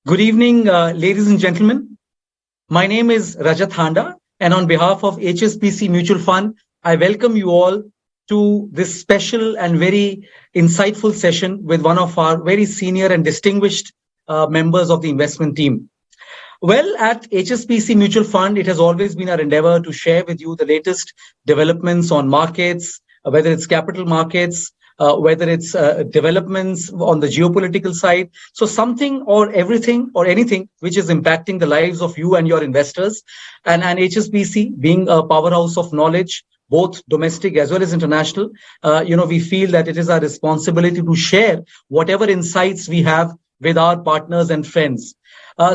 Good evening, ladies and gentlemen. My name is Rajat Handa, and on behalf of HSBC Mutual Fund, I welcome you all to this special and very insightful session with one of our very senior and distinguished members of the investment team. Well, at HSBC Mutual Fund, it has always been our endeavor to share with you the latest developments on markets, whether it's capital markets, whether it's developments on the geopolitical side. So something or everything or anything which is impacting the lives of you and your investors. And HSBC being a powerhouse of knowledge, both domestic as well as international, we feel that it is our responsibility to share whatever insights we have with our partners and friends.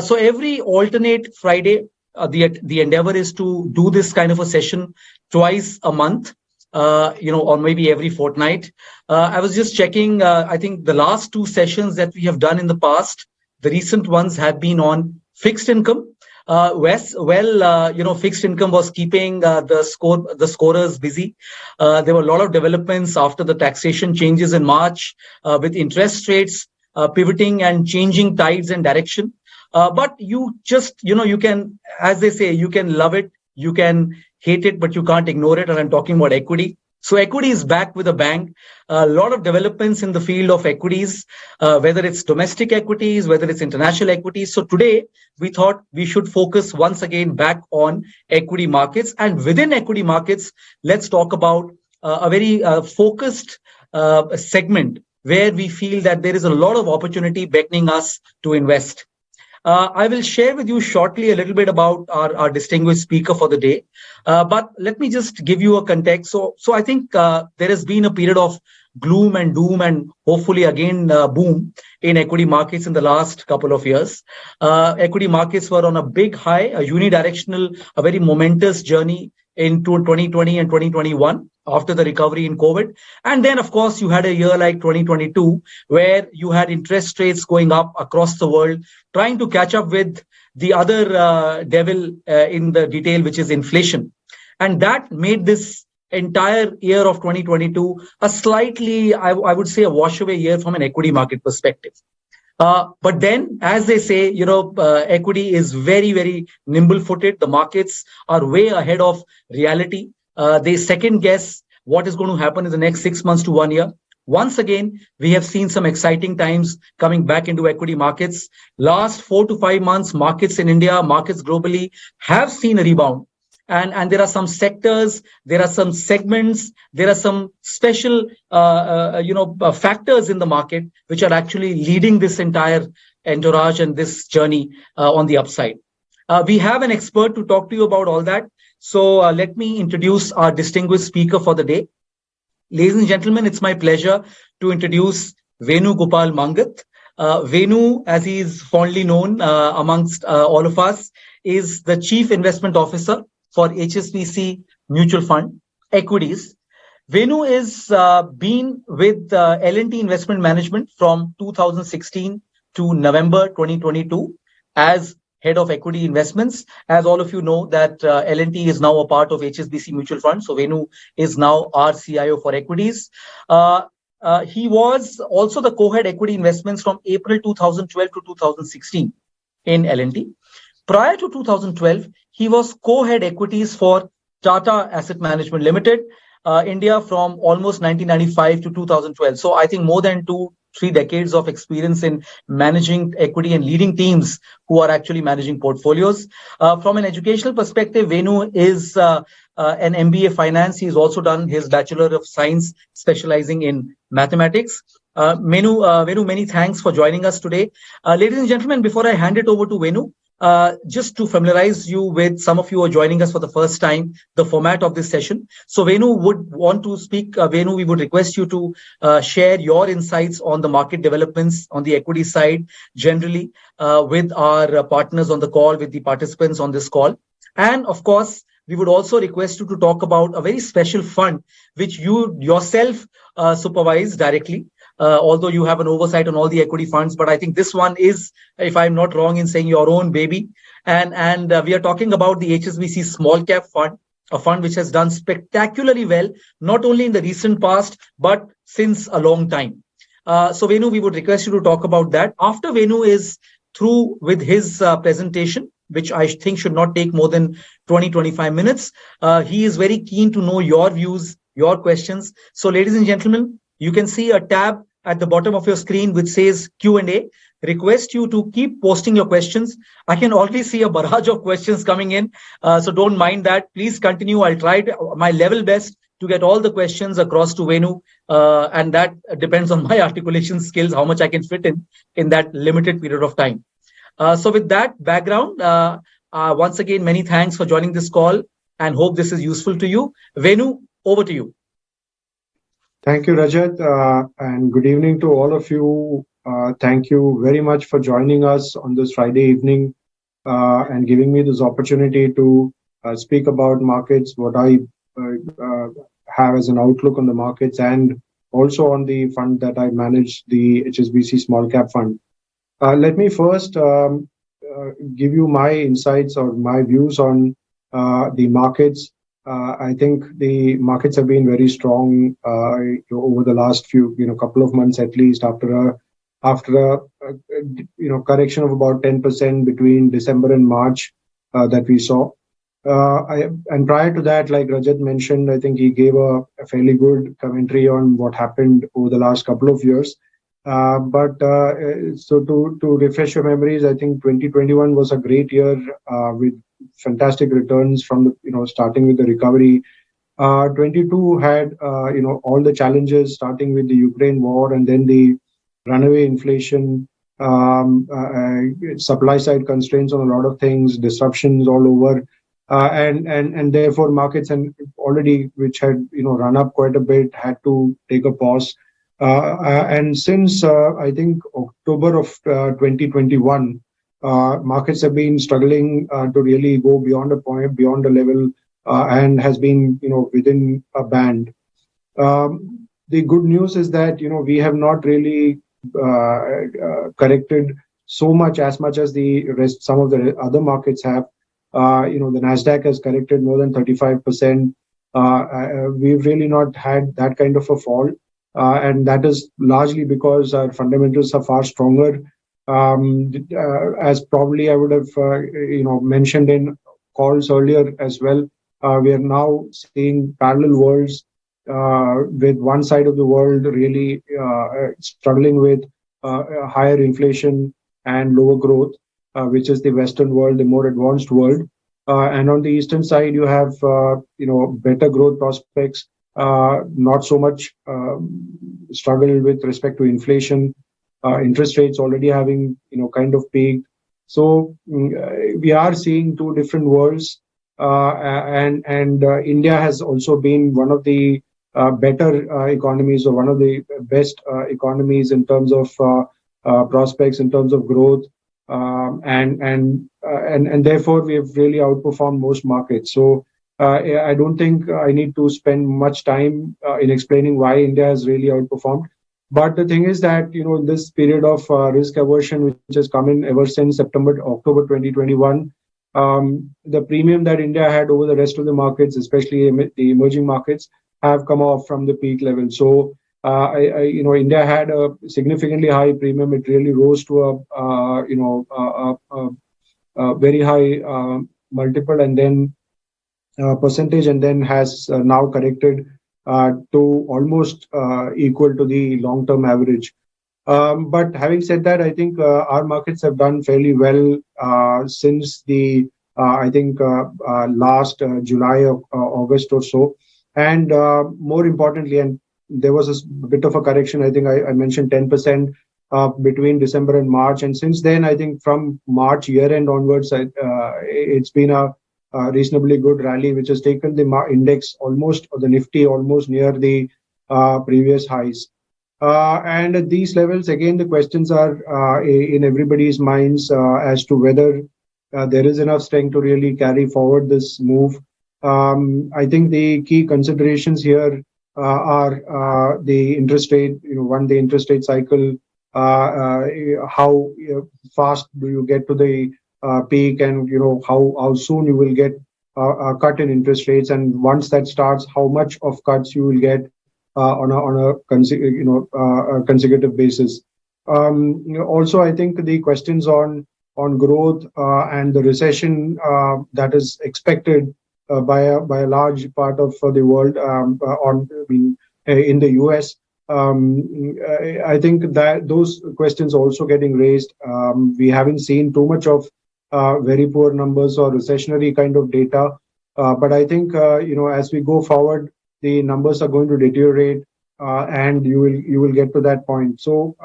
So every alternate Friday, the endeavor is to do this kind of a session twice a month, or maybe every fortnight. I was just checking. I think the last two sessions that we have done in the past, the recent ones have been on fixed income. Fixed income was keeping the scorers busy. There were a lot of developments after the taxation changes in March, with interest rates pivoting and changing tides and direction. But you can, as they say, you can love it, you can hate it, but you can't ignore it. And I'm talking about equity. So equity is back with a bang. A lot of developments in the field of equities, whether it's domestic equities, whether it's international equities. So today we thought we should focus once again back on equity markets. And within equity markets, let's talk about a very focused segment where we feel that there is a lot of opportunity beckoning us to invest. I will share with you shortly a little bit about our distinguished speaker for the day. But let me just give you a context. So I think there has been a period of gloom and doom and hopefully again boom in equity markets in the last couple of years. Equity markets were on a big high, a unidirectional, a very momentous journey into 2020 and 2021 after the recovery in COVID. And then, of course, you had a year like 2022 where you had interest rates going up across the world, trying to catch up with the other devil in the detail, which is inflation. And that made this entire year of 2022 a slightly, I would say, a wash away year from an equity market perspective. But then, as they say, equity is very, very nimble footed. The markets are way ahead of reality. They second guess what is going to happen in the next 6 months to 1 year. Once again, we have seen some exciting times coming back into equity markets. Last 4 to 5 months, markets in India, markets globally have seen a rebound. And there are some sectors, there are some segments, there are some special, factors in the market which are actually leading this entire entourage and this journey on the upside. We have an expert to talk to you about all that. So let me introduce our distinguished speaker for the day. Ladies and gentlemen, it's my pleasure to introduce Venu Gopal Mangat. Venu, as he is fondly known amongst all of us, is the Chief Investment Officer for HSBC Mutual Fund Equities. Venu is been with L&T Investment Management from 2016 to November 2022 as Head of Equity Investments. As all of you know that L&T is now a part of HSBC Mutual Fund. So Venu is now our CIO for equities. He was also the co-head equity investments from April 2012 to 2016 in L&T. Prior to 2012, he was co-head equities for Tata Asset Management Limited, India from almost 1995 to 2012. So I think more than 2-3 decades of experience in managing equity and leading teams who are actually managing portfolios. From an educational perspective, Venu is an MBA finance. He's also done his Bachelor of Science specializing in mathematics. Venu, many thanks for joining us today. Ladies and gentlemen, before I hand it over to Venu, just to familiarize you with some of you who are joining us for the first time, the format of this session. So Venu would want to speak. Venu, we would request you to share your insights on the market developments on the equity side, generally with our partners on the call, with the participants on this call. And of course, we would also request you to talk about a very special fund which you yourself supervise directly. Although you have an oversight on all the equity funds, but I think this one is, if I'm not wrong in saying, your own baby. And we are talking about the HSBC Small Cap Fund, a fund which has done spectacularly well, not only in the recent past, but since a long time. So Venu, we would request you to talk about that. After Venu is through with his presentation, which I think should not take more than 20-25 minutes. He is very keen to know your views, your questions. So, ladies and gentlemen, you can see a tab at the bottom of your screen which says Q&A. Request you to keep posting your questions. I can already see a barrage of questions coming in, so don't mind that. Please continue. I'll try my level best to get all the questions across to Venu, and that depends on my articulation skills, how much I can fit in that limited period of time. So with that background, once again, many thanks for joining this call and hope this is useful to you. Venu, over to you. Thank you, Rajat, and good evening to all of you. Thank you very much for joining us on this Friday evening and giving me this opportunity to speak about markets, what I have as an outlook on the markets, and also on the fund that I manage, the HSBC Small Cap Fund. Let me first give you my insights or my views on the markets. I think the markets have been very strong over the last couple of months, at least after a correction of about 10% between December and March that we saw. And prior to that, like Rajat mentioned, I think he gave a fairly good commentary on what happened over the last couple of years. So to refresh your memories, I think 2021 was a great year with fantastic returns from the starting with the recovery. 22 had all the challenges, starting with the Ukraine war and then the runaway inflation, supply side constraints on a lot of things, disruptions all over, and therefore markets and already which had run up quite a bit had to take a pause. And since I think October of 2021, markets have been struggling to really go beyond a point, beyond a level, and has been within a band. The good news is that we have not really corrected so much as the rest. Some of the other markets have. The Nasdaq has corrected more than 35%. We've really not had that kind of a fall. And that is largely because our fundamentals are far stronger. As probably I would have mentioned in calls earlier as well, we are now seeing parallel worlds with one side of the world really struggling with higher inflation and lower growth, which is the Western world, the more advanced world. And on the Eastern side, you have better growth prospects. Not so much struggle with respect to inflation, interest rates already having kind of peaked. So we are seeing two different worlds, and India has also been one of the better economies, or one of the best economies in terms of prospects, in terms of growth, and therefore we have really outperformed most markets. So I don't think I need to spend much time in explaining why India has really outperformed. But the thing is that, in this period of risk aversion, which has come in ever since October 2021, the premium that India had over the rest of the markets, especially the emerging markets, have come off from the peak level. So, India had a significantly high premium. It really rose to a very high multiple, and then percentage, and then has now corrected to almost equal to the long-term average. But having said that, I think our markets have done fairly well since the last July or August or so. And more importantly, and there was a bit of a correction, I think I mentioned 10% between December and March. And since then, I think from March year-end onwards, it's been a reasonably good rally, which has taken the index almost, or the Nifty almost near the previous highs. And at these levels, again, the questions are in everybody's minds as to whether there is enough strength to really carry forward this move. I think the key considerations here are the interest rate, the interest rate cycle, how fast do you get to the peak, and how soon you will get a cut in interest rates, and once that starts, how much of cuts you will get on a consecutive basis. Also, I think the questions on growth and the recession that is expected by a large part of the world in the US. I think that those questions also getting raised. We haven't seen too much of very poor numbers or recessionary kind of data, but I think as we go forward, the numbers are going to deteriorate, and you will get to that point. So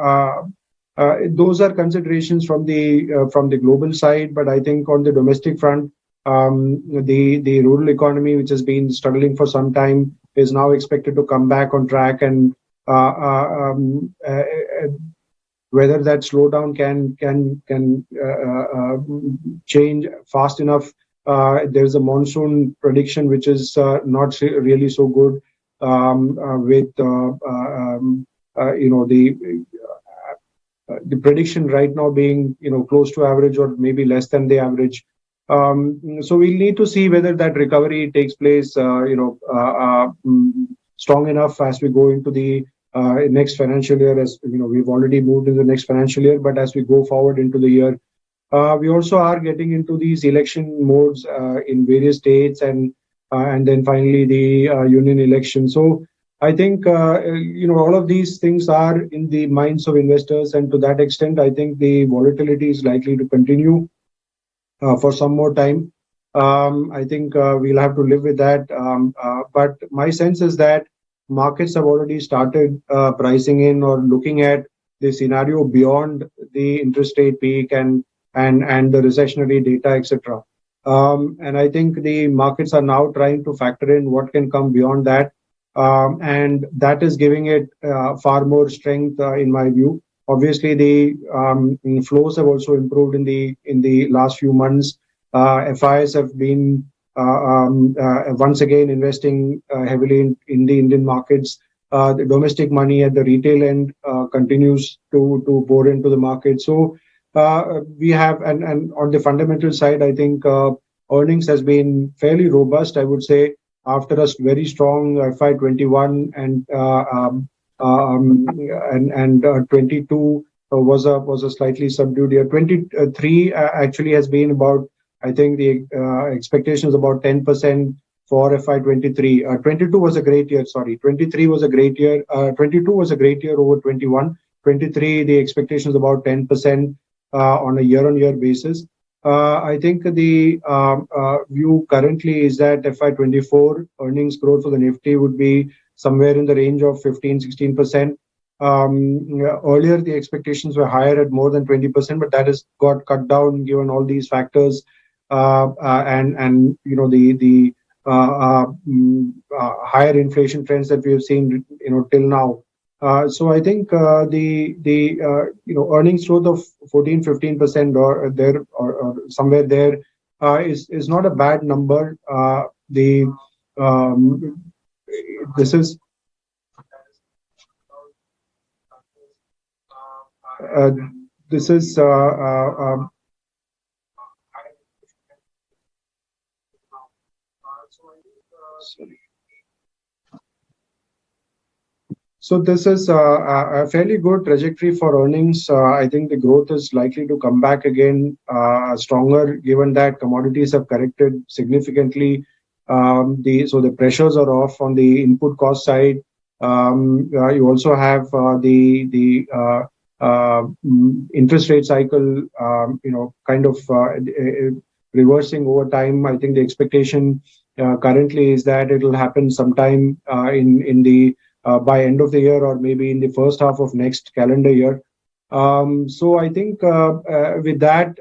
those are considerations from the global side, but I think on the domestic front, the rural economy, which has been struggling for some time, is now expected to come back on track, and whether that slowdown can change fast enough. There's a monsoon prediction which is not really so good, with the prediction right now being close to average or maybe less than the average. So we'll need to see whether that recovery takes place strong enough as we go into the next financial year. As we've already moved into the next financial year, but as we go forward into the year, we also are getting into these election modes in various states, and then finally the union election. So I think all of these things are in the minds of investors, and to that extent, I think the volatility is likely to continue for some more time. I think we'll have to live with that. But my sense is that markets have already started pricing in or looking at the scenario beyond the interest rate peak and the recessionary data, etc. And I think the markets are now trying to factor in what can come beyond that. And that is giving it far more strength, in my view. Obviously, the flows have also improved in the last few months. FIs have been once again investing heavily in the Indian markets. The domestic money at the retail end continues to pour into the market. So we have, and on the fundamental side, I think earnings has been fairly robust, I would say, after a very strong FY21 and 22 was a slightly subdued year. 23 actually has been about, I think the expectation is about 10% for FY23. 22 was a great year. Sorry, 23 was a great year. 22 was a great year over 21. 23, the expectation is about 10% on a year-on-year basis. I think the view currently is that FY24 earnings growth for the Nifty would be somewhere in the range of 15-16%. Earlier, the expectations were higher at more than 20%, but that has got cut down given all these factors, and the higher inflation trends that we have seen till now. So I think the earnings growth of 14-15% or there or somewhere there is not a bad number. This is So this is a fairly good trajectory for earnings. I think the growth is likely to come back again stronger, given that commodities have corrected significantly. So the pressures are off on the input cost side. You also have the interest rate cycle, kind of reversing over time. I think the expectation currently is that it will happen sometime in the by end of the year or maybe in the first half of next calendar year. So I think with that,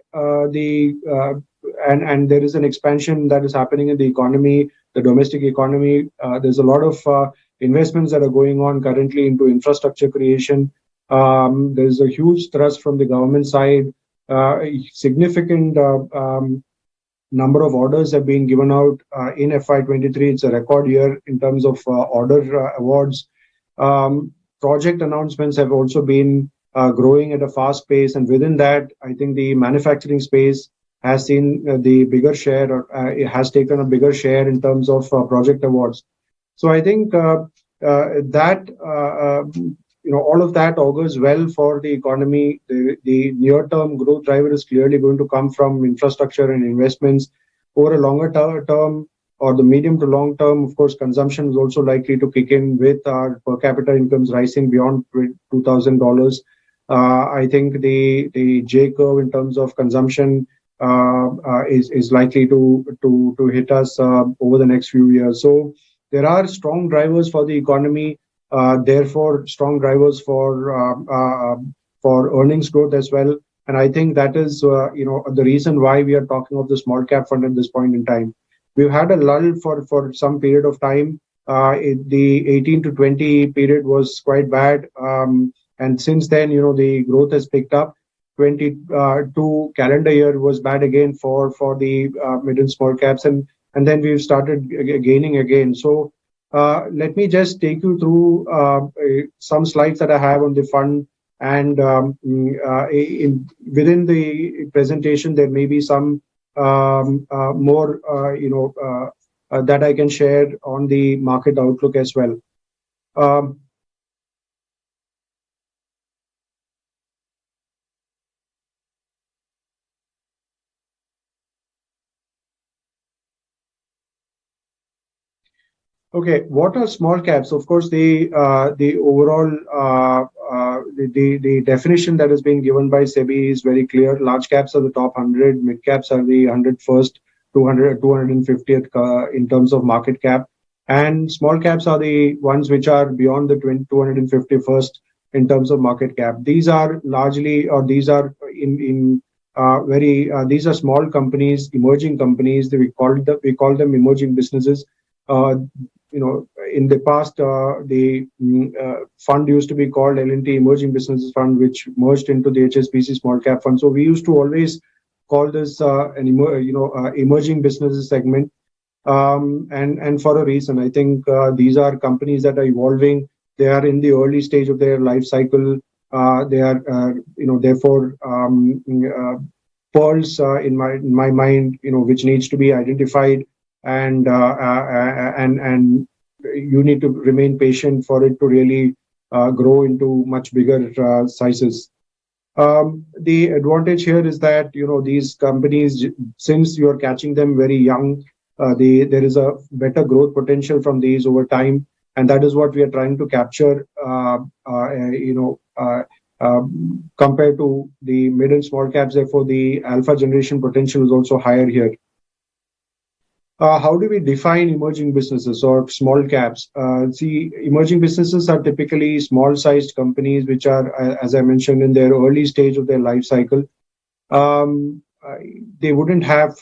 and there is an expansion that is happening in the economy, the domestic economy. There's a lot of investments that are going on currently into infrastructure creation. There's a huge thrust from the government side. Significant number of orders have been given out in FY23. It's a record year in terms of order awards. Project announcements have also been growing at a fast pace, and within that, I think the manufacturing space has seen the bigger share, or it has taken a bigger share in terms of project awards. So I think that all of that augurs well for the economy. The near-term growth driver is clearly going to come from infrastructure and investments. Over a longer term or the medium to long term, of course, consumption is also likely to kick in with our per capita incomes rising beyond $2,000. I think the J curve in terms of consumption is likely to hit us over the next few years. So there are strong drivers for the economy. Therefore, strong drivers for earnings growth as well. And I think that is the reason why we are talking of the small cap fund at this point in time. We've had a lull for some period of time. The 18 to 20 period was quite bad. And since then, the growth has picked up. 22 calendar year was bad again for the mid and small caps. And then we've started gaining again. So let me just take you through some slides that I have on the fund. And within the presentation, there may be some more, that I can share on the market outlook as well. Okay, what are small caps? Of course, the overall the definition that has been given by SEBI is very clear. Large caps are the top 100, mid caps are the 101st, 250th in terms of market cap, and small caps are the ones which are beyond the 251st in terms of market cap. These are largely, or these are these are small companies, emerging companies. We call them emerging businesses. In the past, the fund used to be called L&T Emerging Businesses Fund, which merged into the HSBC Small Cap Fund. So we used to always call this an emerging businesses segment, and for a reason. I think these are companies that are evolving. They are in the early stage of their life cycle. They are, therefore, pearls in my mind, which needs to be identified. And you need to remain patient for it to really grow into much bigger sizes. The advantage here is that these companies, since you are catching them very young, there is a better growth potential from these over time, and that is what we are trying to capture. Compared to the mid and small caps, therefore the alpha generation potential is also higher here. How do we define emerging businesses or small caps? See, emerging businesses are typically small-sized companies which are, as I mentioned, in their early stage of their life cycle. They wouldn't have,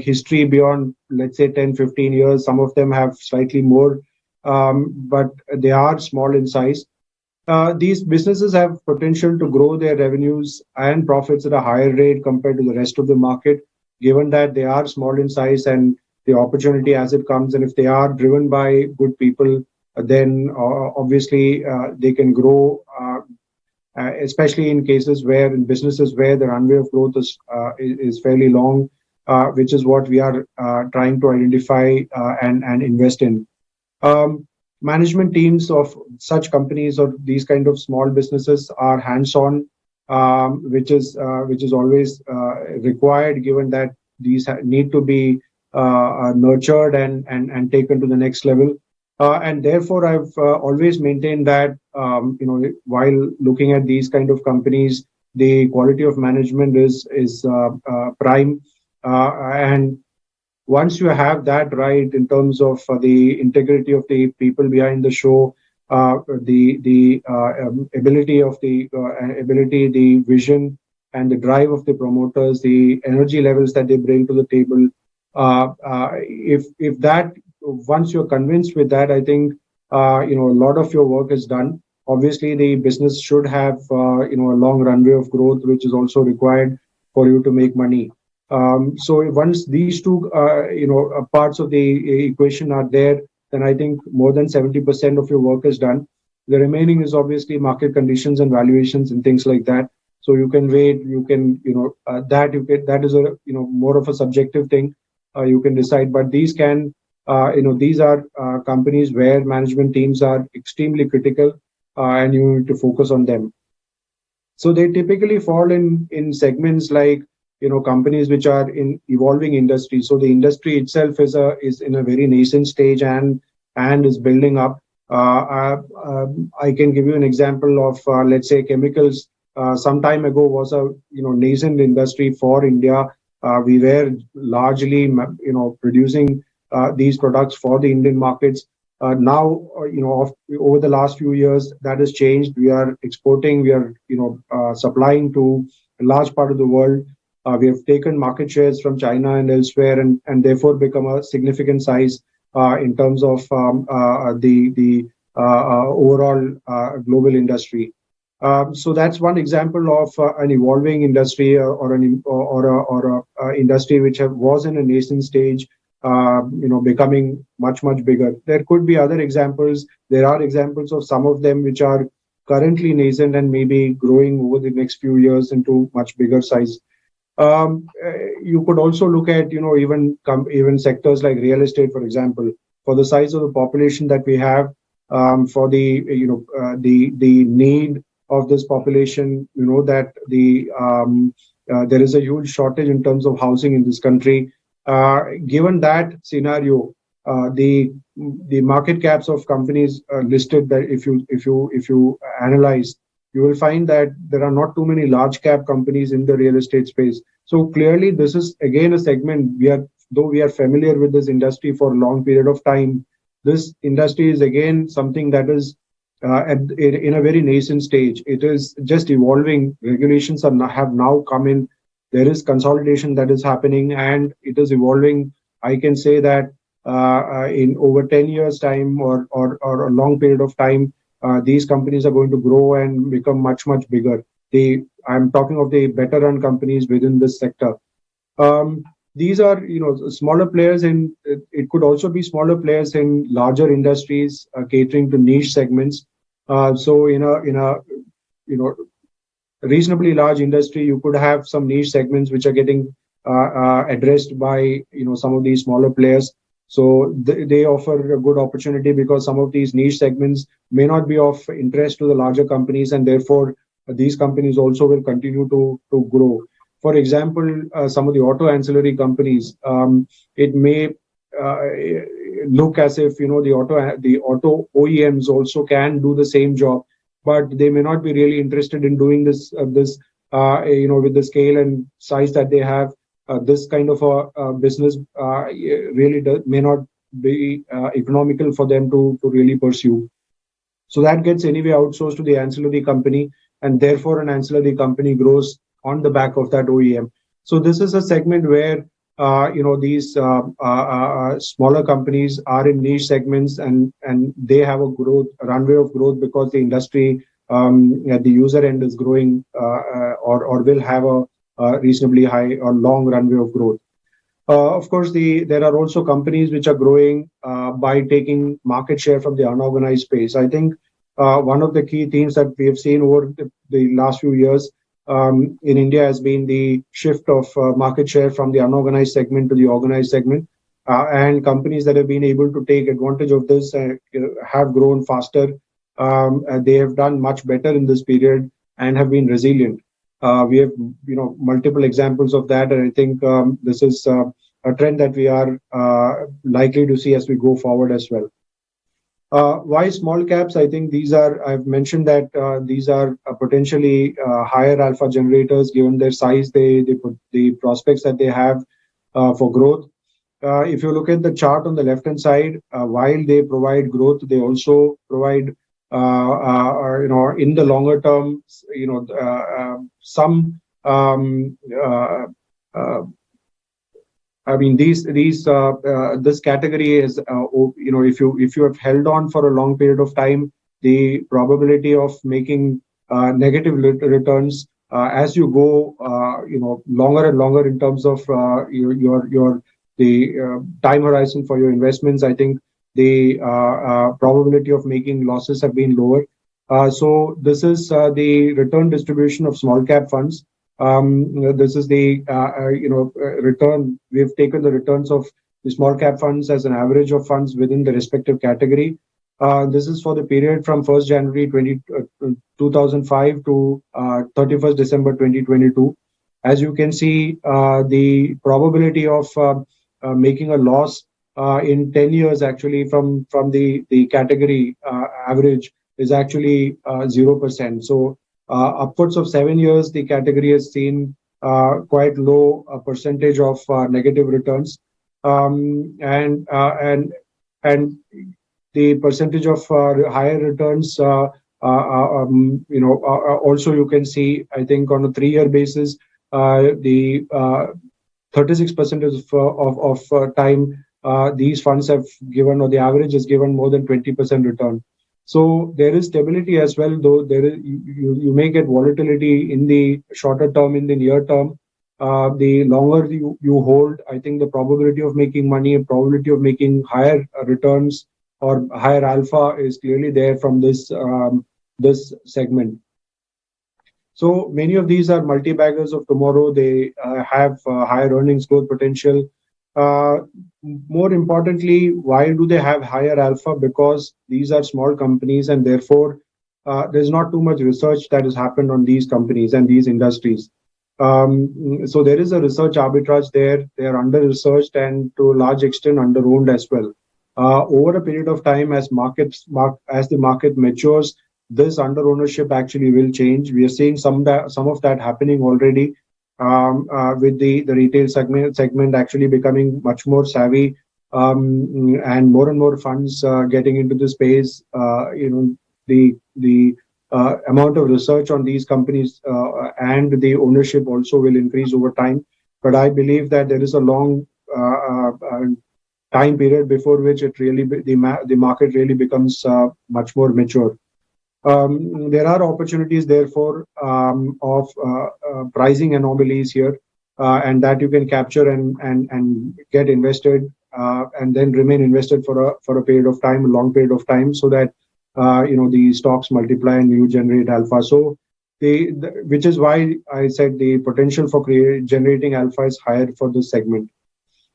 history beyond, let's say, 10, 15 years. Some of them have slightly more, but they are small in size. These businesses have potential to grow their revenues and profits at a higher rate compared to the rest of the market, given that they are small in size and the opportunity as it comes. And if they are driven by good people, then obviously they can grow, especially in cases where, in businesses where the runway of growth is fairly long, which is what we are trying to identify and invest in. Management teams of such companies or these kind of small businesses are hands-on, which is always required, given that these need to be nurtured and taken to the next level. And therefore, I've always maintained that while looking at these kind of companies, the quality of management is prime, and once you have that right in terms of the integrity of the people behind the show, the ability, the vision, and the drive of the promoters, the energy levels that they bring to the table. If that, once you're convinced with that, I think a lot of your work is done. Obviously, the business should have a long runway of growth, which is also required for you to make money. So once these two parts of the equation are there, then I think more than 70% of your work is done. The remaining is obviously market conditions and valuations and things like that. So you can wait, you can, that is a, more of a subjective thing. You can decide, but these can, these are companies where management teams are extremely critical. and you need to focus on them. So they typically fall in segments like, companies which are in evolving industries. So the industry itself is in a very nascent stage and is building up. I can give you an example of, let's say, chemicals. Some time ago was a nascent industry for India. We were largely producing these products for the Indian markets. Now, over the last few years, that has changed. We are exporting. We are supplying to a large part of the world. We have taken market shares from China and elsewhere, and therefore become a significant size in terms of the overall global industry. So that's one example of an evolving industry or a industry which was in a nascent stage, becoming much bigger. There could be other examples. There are examples of some of them which are currently nascent and maybe growing over the next few years into much bigger size. You could also look at, even sectors like real estate, for example. For the size of the population that we have, for the the need of this population, that there is a huge shortage in terms of housing in this country. Given that scenario, the market caps of companies listed, that if you analyze, you will find that there are not too many large cap companies in the real estate space. So clearly, this is again a segment though we are familiar with this industry for a long period of time. This industry is again something that is in a very nascent stage. It is just evolving. Regulations have now come in. There is consolidation that is happening, and it is evolving. I can say that in over 10 years' time or a long period of time, these companies are going to grow and become much bigger. I'm talking of the better run companies within this sector. These are smaller players, and it could also be smaller players in larger industries catering to niche segments. So in a reasonably large industry, you could have some niche segments which are getting addressed by some of these smaller players. So they offer a good opportunity because some of these niche segments may not be of interest to the larger companies, and therefore these companies also will continue to grow. For example, some of the auto ancillary companies, it may look as if the auto OEMs also can do the same job, but they may not be really interested in doing this with the scale and size that they have. This kind of a business really may not be economical for them to really pursue. So that gets anyway outsourced to the ancillary company, and therefore an ancillary company grows on the back of that OEM. So this is a segment where these smaller companies are in niche segments, and they have a runway of growth because the industry at the user end is growing or will have a reasonably high or long runway of growth. Of course, there are also companies which are growing by taking market share from the unorganized space. I think one of the key themes that we have seen over the last few years in India has been the shift of market share from the unorganized segment to the organized segment. And companies that have been able to take advantage of this have grown faster. They have done much better in this period and have been resilient. We have multiple examples of that, and I think this is a trend that we are likely to see as we go forward as well. Why small caps? I think I've mentioned that these are potentially higher alpha generators given their size, the prospects that they have for growth. If you look at the chart on the left hand side, while they provide growth, they also provide in the longer term, some this category is if you have held on for a long period of time, the probability of making negative returns as you go longer and longer in terms of the time horizon for your investments, I think the probability of making losses have been lower. So this is the return distribution of small cap funds. This is the return. We've taken the returns of the small cap funds as an average of funds within the respective category. This is for the period from 1st January 2005 to 31st December 2022. As you can see, the probability of making a loss in 10 years actually from the category average is actually 0%. So upwards of 7 years, the category has seen quite low percentage of negative returns. And the percentage of higher returns, also you can see, I think on a 3-year basis, the 36% of time these funds have given, or the average has given more than 20% return. So there is stability as well, though there is you may get volatility in the shorter term, in the near term. The longer you hold, I think the probability of making money, and probability of making higher returns or higher alpha is clearly there from this segment. So many of these are multi-baggers of tomorrow. They have higher earnings growth potential. More importantly, why do they have higher alpha? Because these are small companies, and therefore there's not too much research that has happened on these companies and these industries. So there is a research arbitrage there. They are under-researched and to a large extent under-owned as well. Over a period of time, as the market matures, this under-ownership actually will change. We are seeing some of that happening already, with the retail segment actually becoming much more savvy, and more funds getting into the space. The amount of research on these companies and the ownership also will increase over time. But I believe that there is a long time period before which the market really becomes much more mature. There are opportunities, therefore, of pricing anomalies here, and that you can capture and get invested, and then remain invested for a period of time, a long period of time, so that the stocks multiply and you generate alpha. So, which is why I said the potential for generating alpha is higher for this segment.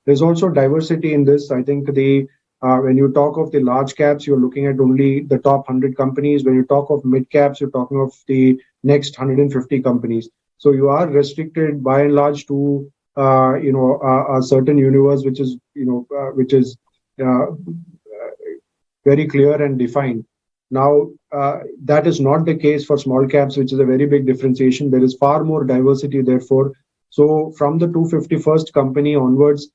There's also diversity in this. I think when you talk of the large caps, you're looking at only the top 100 companies. When you talk of mid caps, you're talking of the next 150 companies. So you are restricted by and large to a certain universe, which is very clear and defined. Now, that is not the case for small caps, which is a very big differentiation. There is far more diversity, therefore. So from the 251st company onwards,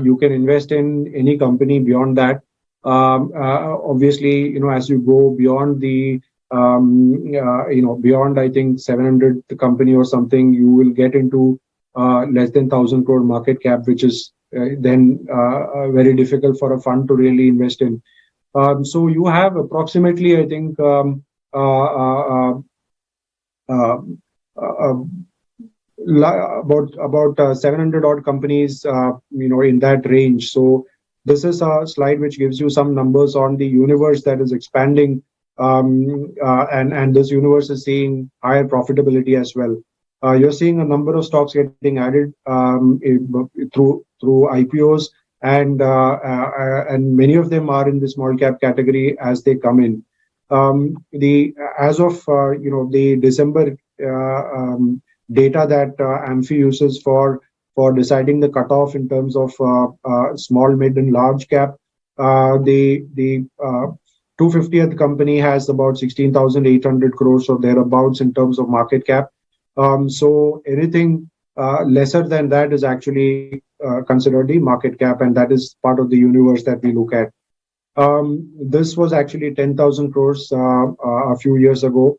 you can invest in any company beyond that. Obviously, as you go beyond the, beyond, I think, 700 company or something, you will get into less than 1,000 crore market cap, which is then very difficult for a fund to really invest in. So you have approximately, I think, about 700 odd companies, in that range. So this is a slide which gives you some numbers on the universe that is expanding, and this universe is seeing higher profitability as well. You're seeing a number of stocks getting added through IPOs, and many of them are in the small cap category as they come in. As of the December data that AMFI uses for deciding the cutoff in terms of small, mid, and large cap, the 250th company has about 16,800 crores or thereabouts in terms of market cap. So anything lesser than that is actually considered the market cap, and that is part of the universe that we look at. This was actually 10,000 crores a few years ago.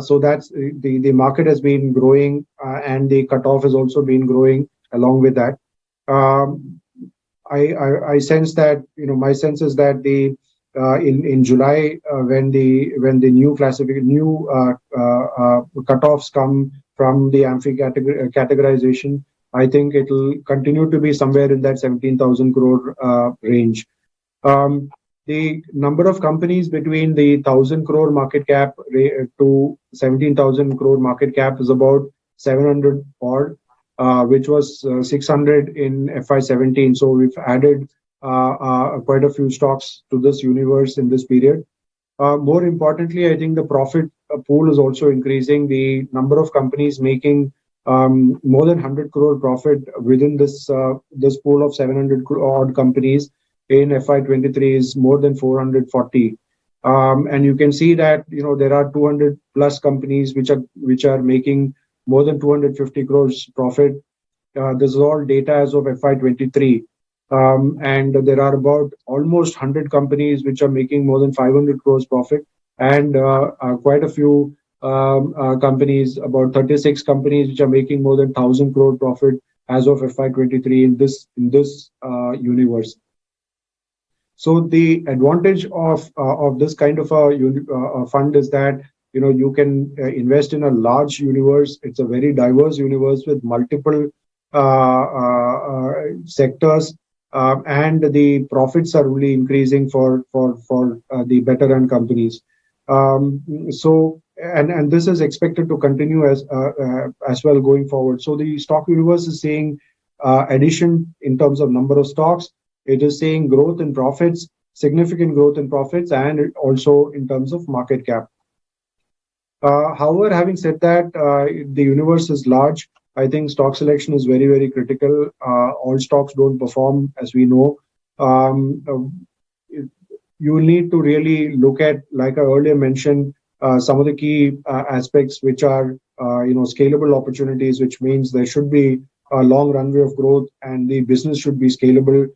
So that's the market has been growing, and the cutoff has also been growing along with that. I sense that, my sense is that in July, when the new cutoffs come from the AMFI categorization, I think it will continue to be somewhere in that 17,000 crore range. The number of companies between the 1,000 crore market cap to 17,000 crore market cap is about 700 odd, which was 600 in FY17. So we've added quite a few stocks to this universe in this period. More importantly, I think the profit pool is also increasing. The number of companies making more than 100 crore profit within this pool of 700 odd companies in FY23 is more than 440. And you can see that there are 200 plus companies which are making more than 250 crores profit. This is all data as of FY23. And there are about almost 100 companies which are making more than 500 crores profit, and quite a few companies, about 36 companies, which are making more than 1,000 crore profit as of FY23 in this universe. So the advantage of this kind of a fund is that you can invest in a large universe. It's a very diverse universe with multiple sectors, and the profits are really increasing for the better run companies. So and this is expected to continue as well going forward. So the stock universe is seeing addition in terms of number of stocks. It is seeing growth in profits, significant growth in profits, and also in terms of market cap. However, having said that, the universe is large. I think stock selection is very, very critical. All stocks don't perform, as we know. You need to really look at, like I earlier mentioned, some of the key aspects which are, scalable opportunities, which means there should be a long runway of growth and the business should be scalable.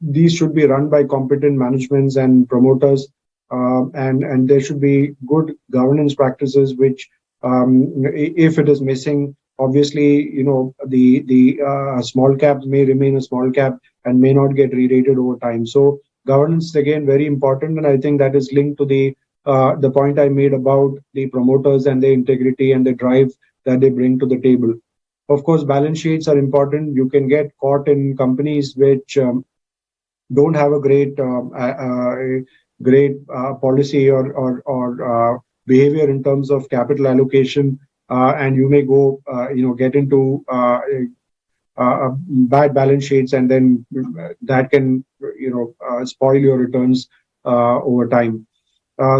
These should be run by competent managements and promoters, and there should be good governance practices, which if it is missing, obviously, the small caps may remain a small cap and may not get re-rated over time. So governance, again, very important, and I think that is linked to the point I made about the promoters and the integrity and the drive that they bring to the table. Of course, balance sheets are important. You can get caught in companies which don't have a great policy or behavior in terms of capital allocation, and you may go, get into bad balance sheets, and then that can, spoil your returns over time.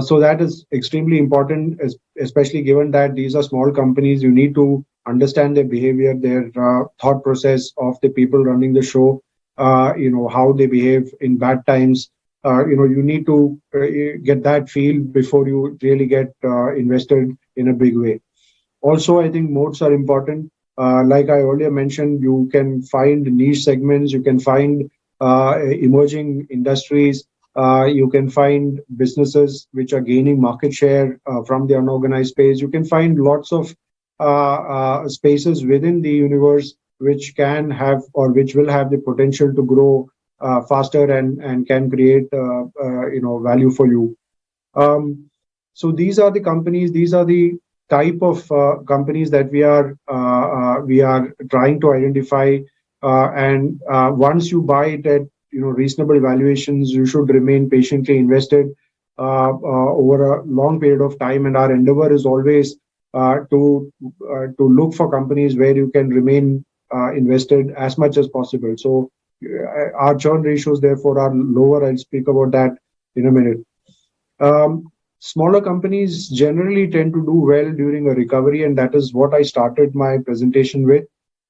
So that is extremely important, especially given that these are small companies. You need to understand their behavior, their thought process of the people running the show, how they behave in bad times. You need to get that feel before you really get invested in a big way. Also, I think modes are important. Like I earlier mentioned, you can find niche segments, you can find emerging industries, you can find businesses which are gaining market share from the unorganized space. You can find lots of spaces within the universe which can have or which will have the potential to grow faster and can create value for you. So these are the companies, these are the type of companies that we are trying to identify, and once you buy it at reasonable valuations, you should remain patiently invested over a long period of time. And our endeavor is always to look for companies where you can remain invested as much as possible. So our churn ratios, therefore, are lower. I'll speak about that in a minute. Smaller companies generally tend to do well during a recovery, and that is what I started my presentation with.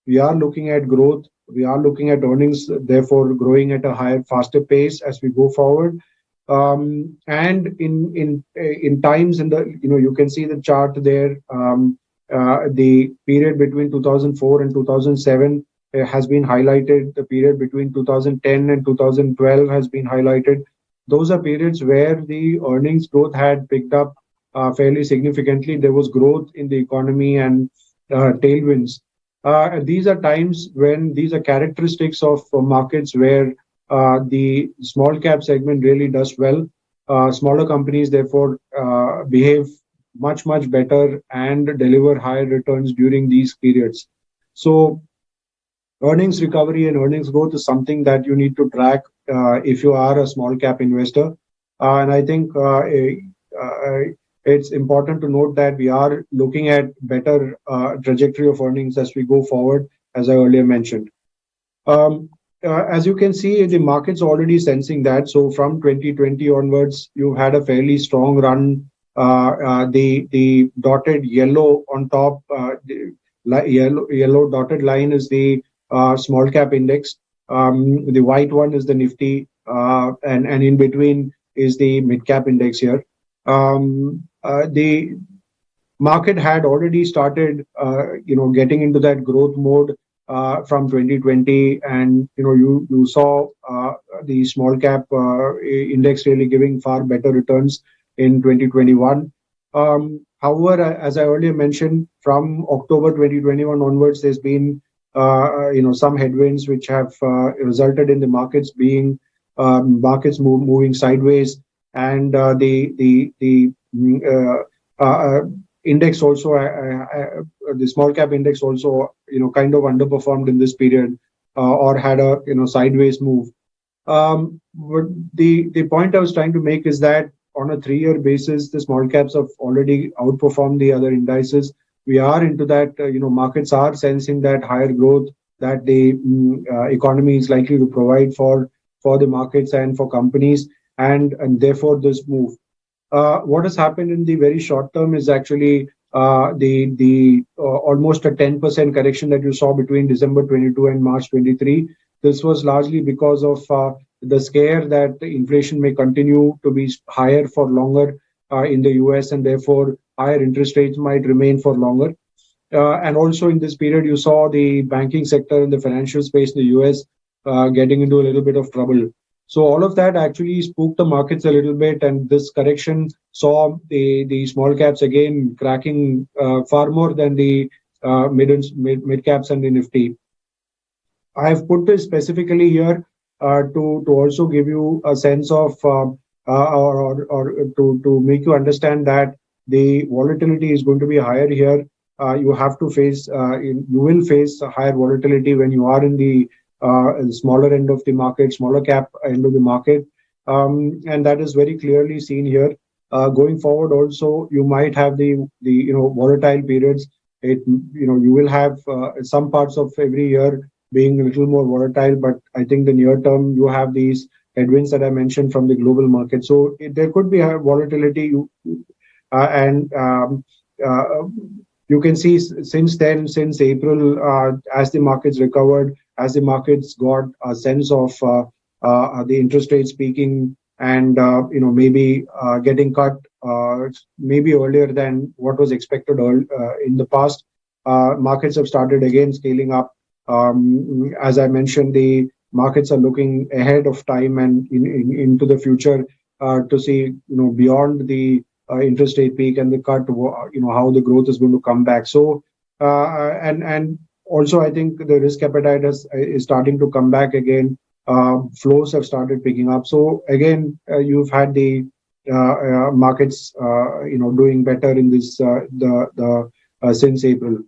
We are looking at growth. We are looking at earnings, therefore growing at a higher, faster pace as we go forward. And in times in the, you can see the chart there. The period between 2004 and 2007 has been highlighted. The period between 2010 and 2012 has been highlighted. Those are periods where the earnings growth had picked up fairly significantly. There was growth in the economy and tailwinds. These are times when these are characteristics of markets where the small cap segment really does well. Smaller companies, therefore, behave much, much better and deliver higher returns during these periods. So earnings recovery and earnings growth is something that you need to track if you are a small cap investor. And I think it's important to note that we are looking at better trajectory of earnings as we go forward, as I earlier mentioned. as you can see, the market's already sensing that. So from 2020 onwards, you've had a fairly strong run. The dotted yellow on top, yellow dotted line is the small cap index. The white one is the Nifty, and in between is the mid cap index here. The market had already started, getting into that growth mode from 2020, and you saw the small cap index really giving far better returns in 2021. However, as I earlier mentioned, from October 2021 onwards, there's been some headwinds which have resulted in the markets being moving sideways, and index also, the small cap index also, kind of underperformed in this period, or had a sideways move. But the point I was trying to make is that on a 3-year basis, the small caps have already outperformed the other indices. We are into that, markets are sensing that higher growth that the economy is likely to provide for the markets and for companies, and therefore this move. What has happened in the very short term is actually the almost a 10% correction that you saw between December 22 and March 23. This was largely because of the scare that inflation may continue to be higher for longer in the US, and therefore higher interest rates might remain for longer. And also in this period, you saw the banking sector and the financial space in the US getting into a little bit of trouble. So all of that actually spooked the markets a little bit, and this correction saw the small caps again cracking far more than the mid caps and the Nifty. I have put this specifically here to also give you a sense of or to make you understand that the volatility is going to be higher here. You have to face you will face a higher volatility when you are in the smaller end of the market, smaller cap end of the market, and that is very clearly seen here. Going forward, also you might have the volatile periods. You will have some parts of every year being a little more volatile, but I think the near term you have these headwinds that I mentioned from the global market. So there could be a volatility, and you can see since then, since April, as the markets recovered, as the markets got a sense of the interest rates peaking and maybe getting cut maybe earlier than what was expected in the past, markets have started again scaling up. As I mentioned, the markets are looking ahead of time and into the future to see beyond the interest rate peak and the cut, how the growth is going to come back. So and also, I think the risk appetite is starting to come back again. Flows have started picking up. So again, you've had the markets, doing better in this since April.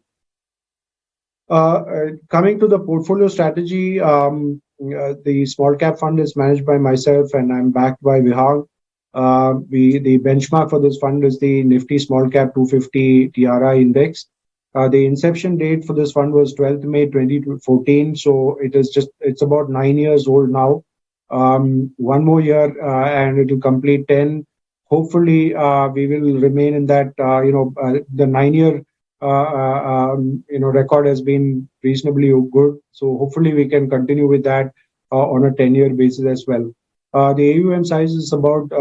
Coming to the portfolio strategy, the small cap fund is managed by myself, and I'm backed by Vihang. The benchmark for this fund is the Nifty Small Cap 250 TRI Index. The inception date for this fund was 12th May 2014, so it's about 9 years old now. One more year and it will complete 10. Hopefully, we will remain in that. The 9-year record has been reasonably good, so hopefully we can continue with that on a 10-year basis as well. The AUM size is about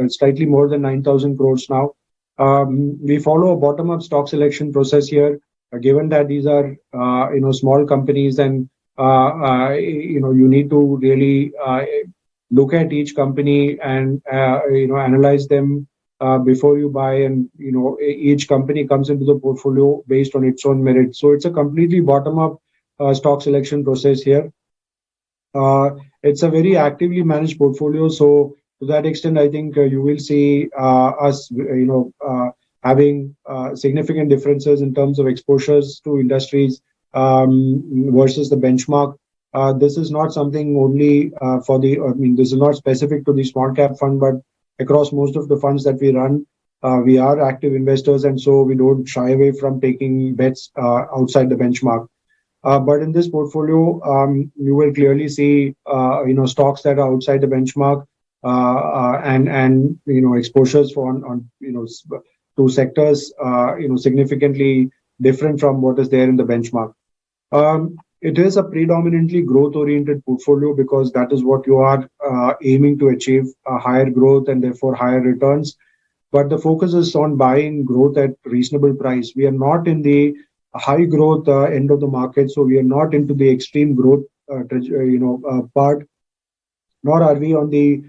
slightly more than 9,000 crores now. We follow a bottom-up stock selection process here, given that these are small companies, and you need to really look at each company and analyze them before you buy, and each company comes into the portfolio based on its own merit. So it's a completely bottom-up stock selection process here. It's a very actively managed portfolio, so to that extent, I think you will see us, having significant differences in terms of exposures to industries versus the benchmark. This is not something only this is not specific to the small cap fund, but across most of the funds that we run, we are active investors, and so we don't shy away from taking bets outside the benchmark. But in this portfolio, you will clearly see, stocks that are outside the benchmark, and exposures on to sectors, significantly different from what is there in the benchmark. It is a predominantly growth-oriented portfolio because that is what you are aiming to achieve, higher growth and therefore higher returns. But the focus is on buying growth at reasonable price. We are not in the high growth end of the market, so we are not into the extreme growth part, nor are we on the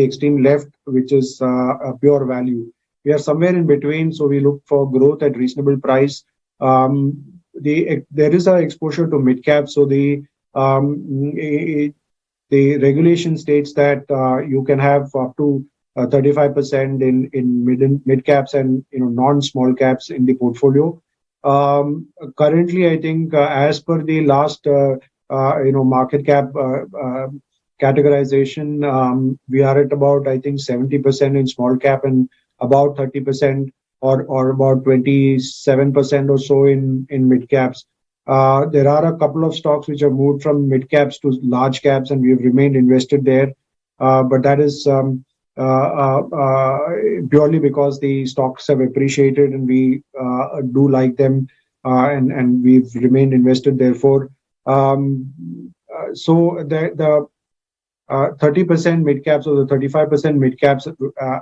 extreme left, which is a pure value. We are somewhere in between, so we look for growth at reasonable price. There is an exposure to mid cap, so the regulation states that you can have up to 35% in mid caps and non small caps in the portfolio. Currently, I think as per the last market cap categorization, we are at about, I think, 70% in small cap and about 30% or about 27% or so in mid caps. There are a couple of stocks which have moved from mid caps to large caps, and we have remained invested there. But that is purely because the stocks have appreciated and we do like them, and we've remained invested therefore. So the 30% mid caps or the 35% mid caps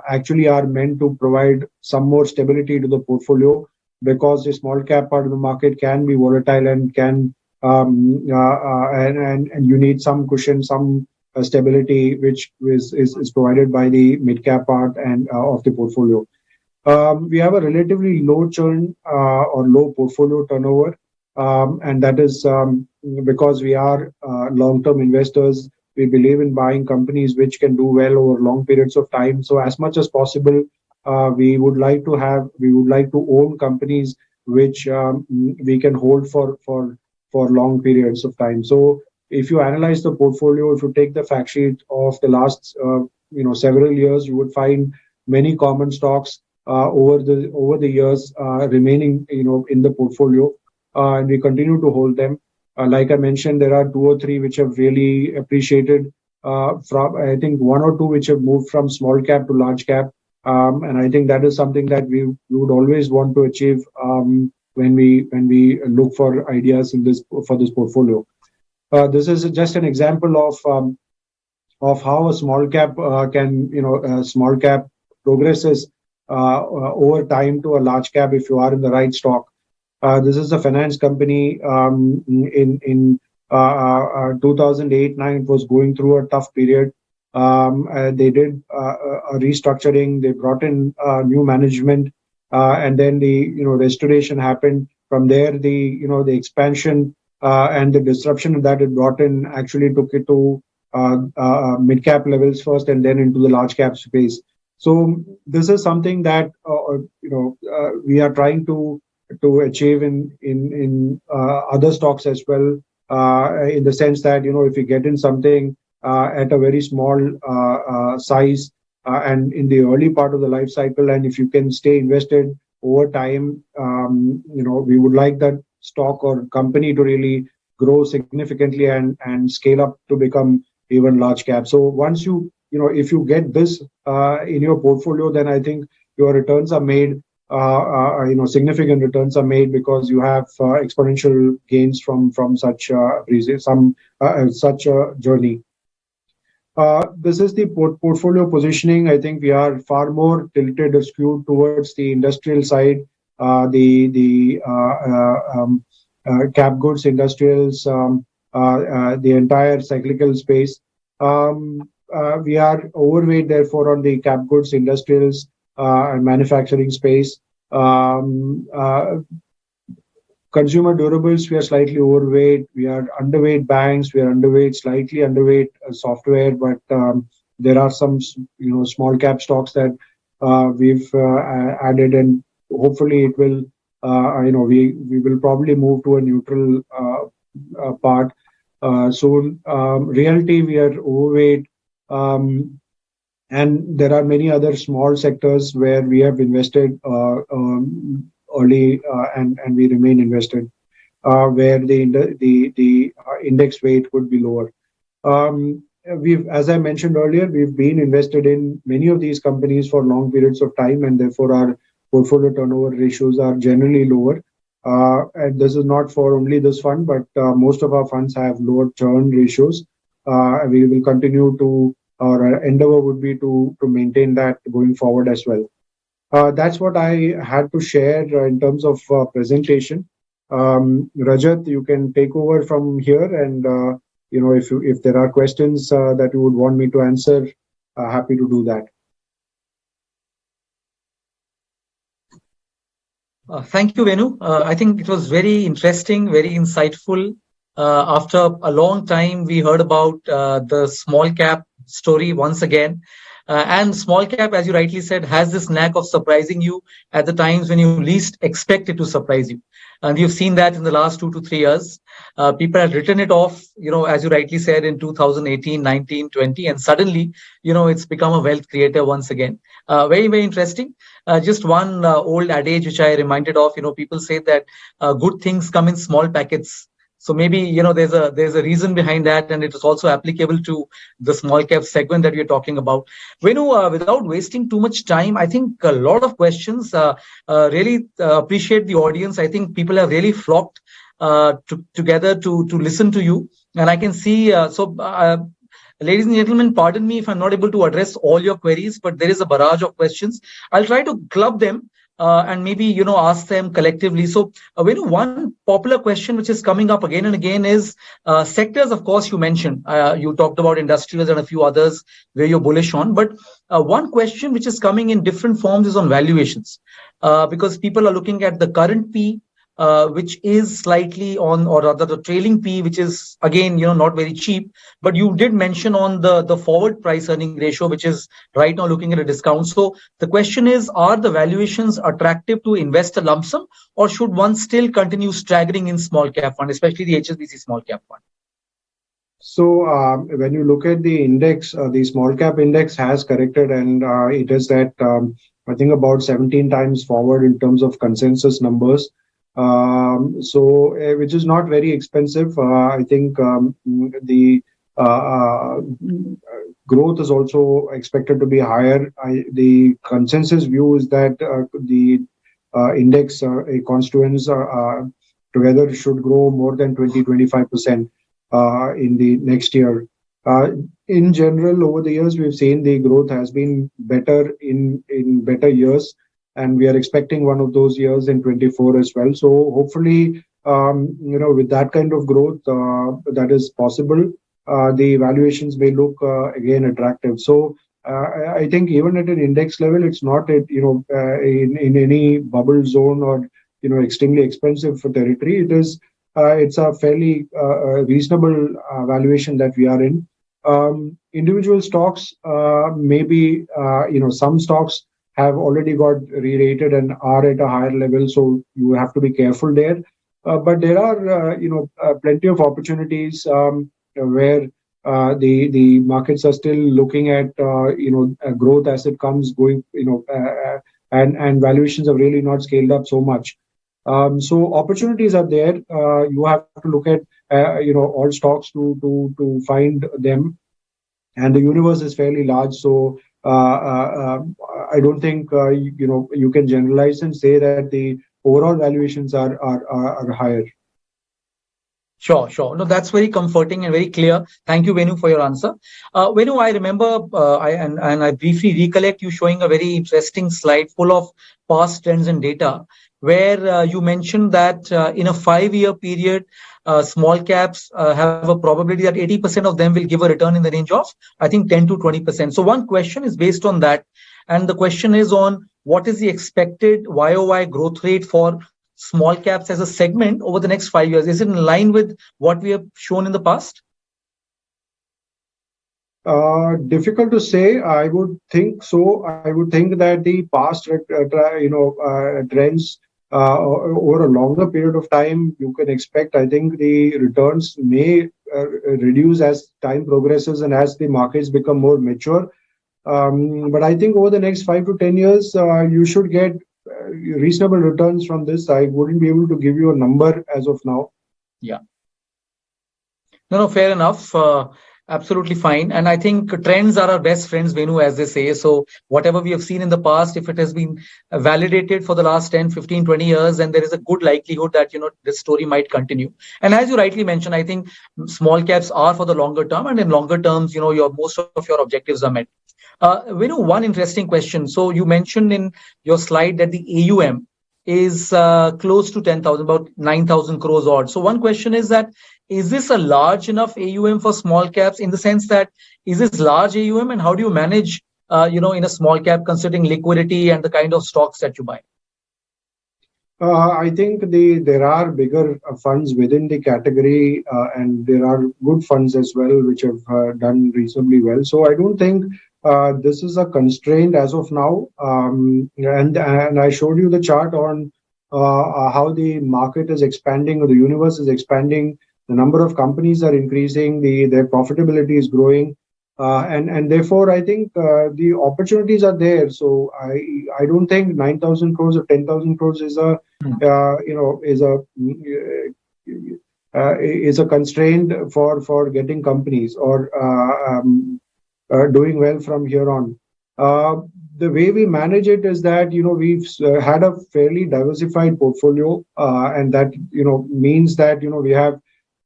actually are meant to provide some more stability to the portfolio, because the small cap part of the market can be volatile and can and you need some cushion, some stability, which is provided by the mid cap part and of the portfolio. We have a relatively low churn or low portfolio turnover, and that is because we are long-term investors. We believe in buying companies which can do well over long periods of time. So as much as possible, we would like to own companies which we can hold for long periods of time. So if you analyze the portfolio, if you take the fact sheet of the last several years, you would find many common stocks over the years remaining in the portfolio, and we continue to hold them. Like I mentioned, there are 2 or 3 which have really appreciated. From I think 1 or 2 which have moved from small cap to large cap, and I think that is something that we would always want to achieve when we look for ideas for this portfolio. This is just an example of how a small cap small cap progresses over time to a large cap if you are in the right stock. This is a finance company. In 2008-9, it was going through a tough period. They did a restructuring. They brought in new management, and then the restoration happened. From there, the expansion and the disruption that it brought in actually took it to mid cap levels first, and then into the large cap space. So this is something that we are trying to achieve in other stocks as well, in the sense that if you get in something at a very small size and in the early part of the life cycle, and if you can stay invested over time, we would like that stock or company to really grow significantly and scale up to become even large cap. So once if you get this in your portfolio, then I think your returns are made. Significant returns are made because you have exponential gains from such such a journey. This is the portfolio positioning. I think we are far more tilted or skewed towards the industrial side, the cap goods, industrials, the entire cyclical space. We are overweight, therefore, on the cap goods, industrials, and manufacturing space. Consumer durables, we are slightly overweight. We are underweight banks. We are slightly underweight software. But there are some, small cap stocks that we've added, and hopefully it will, we will probably move to a neutral part soon. Realty, we are overweight. And there are many other small sectors where we have invested early, and we remain invested. where the index weight would be lower. As I mentioned earlier, we've been invested in many of these companies for long periods of time, and therefore our portfolio turnover ratios are generally lower. And this is not for only this fund, but most of our funds have lower churn ratios. We will continue to, our endeavor would be to maintain that going forward as well. That's what I had to share in terms of presentation. Rajat, you can take over from here, and if there are questions that you would want me to answer, happy to do that. Thank you, Venu. I think it was very interesting, very insightful. After a long time, we heard about the small cap story once again. And small cap, as you rightly said, has this knack of surprising you at the times when you least expect it to surprise you. And you've seen that in the last 2 to 3 years. People had written it off, as you rightly said, in 2018, 19, 20, and suddenly, it's become a wealth creator once again. Very, very interesting. Just one old adage which I reminded of, people say that good things come in small packets. So maybe, there's a reason behind that, and it is also applicable to the small cap segment that we're talking about. Venu, without wasting too much time, I think a lot of questions, really appreciate the audience. I think people have really flocked together to listen to you. And I can see, ladies and gentlemen, pardon me if I'm not able to address all your queries, but there is a barrage of questions. I'll try to club them and maybe, ask them collectively. So, one popular question which is coming up again and again is sectors, of course, you mentioned. You talked about industrials and a few others where you're bullish on. But one question which is coming in different forms is on valuations, because people are looking at the current P, which is slightly on, or rather the trailing P, which is again, not very cheap. But you did mention on the forward price earning ratio, which is right now looking at a discount. So the question is, are the valuations attractive to invest a lump sum, or should one still continue staggering in small cap fund, especially the HSBC small cap fund? So when you look at the index, the small cap index has corrected, and it is at, I think, about 17 times forward in terms of consensus numbers. Which is not very expensive. I think the growth is also expected to be higher. The consensus view is that the index constituents together should grow more than 20-25% in the next year. In general, over the years, we've seen the growth has been better in better years. And we are expecting one of those years in 24 as well. So hopefully, with that kind of growth that is possible, the valuations may look again attractive. So I think even at an index level, it's not in any bubble zone or extremely expensive for territory. It's a fairly reasonable valuation that we are in. Individual stocks, maybe some stocks have already got re-rated and are at a higher level, so you have to be careful there. But there are, plenty of opportunities where the markets are still looking at, growth as it comes going, and valuations have really not scaled up so much. So opportunities are there. You have to look at, all stocks to find them, and the universe is fairly large. So I don't think you can generalize and say that the overall valuations are higher. Sure. No, that's very comforting and very clear. Thank you, Venu, for your answer. Venu, I remember, I briefly recollect you showing a very interesting slide full of past trends and data, where you mentioned that in a 5-year period, small caps have a probability that 80% of them will give a return in the range of, I think, 10 to 20%. So one question is based on that. And the question is on what is the expected YOY growth rate for small caps as a segment over the next 5 years? Is it in line with what we have shown in the past? Difficult to say. I would think so. I would think that the past, trends over a longer period of time, you can expect. I think the returns may reduce as time progresses and as the markets become more mature. But I think over the next 5 to 10 years, you should get reasonable returns from this. I wouldn't be able to give you a number as of now. Yeah. No, fair enough. Absolutely fine. And I think trends are our best friends, Venu, as they say. So whatever we have seen in the past, if it has been validated for the last 10, 15, 20 years, then there is a good likelihood that, this story might continue. And as you rightly mentioned, I think small caps are for the longer term, and in longer terms, your most of your objectives are met. Venu, one interesting question. So you mentioned in your slide that the AUM is close to 10,000, about 9,000 crores odd. So one question is that, is this a large enough AUM for small caps, in the sense that, is this large AUM, and how do you manage, in a small cap, considering liquidity and the kind of stocks that you buy? I think there are bigger funds within the category, and there are good funds as well which have done reasonably well. So I don't think this is a constraint as of now. And I showed you the chart on how the market is expanding, or the universe is expanding. The number of companies are increasing. Their profitability is growing. And therefore, I think the opportunities are there. So I don't think 9,000 crores or 10,000 crores is a is a constraint for getting companies or doing well from here on. The way we manage it is that we've had a fairly diversified portfolio, and that means that we have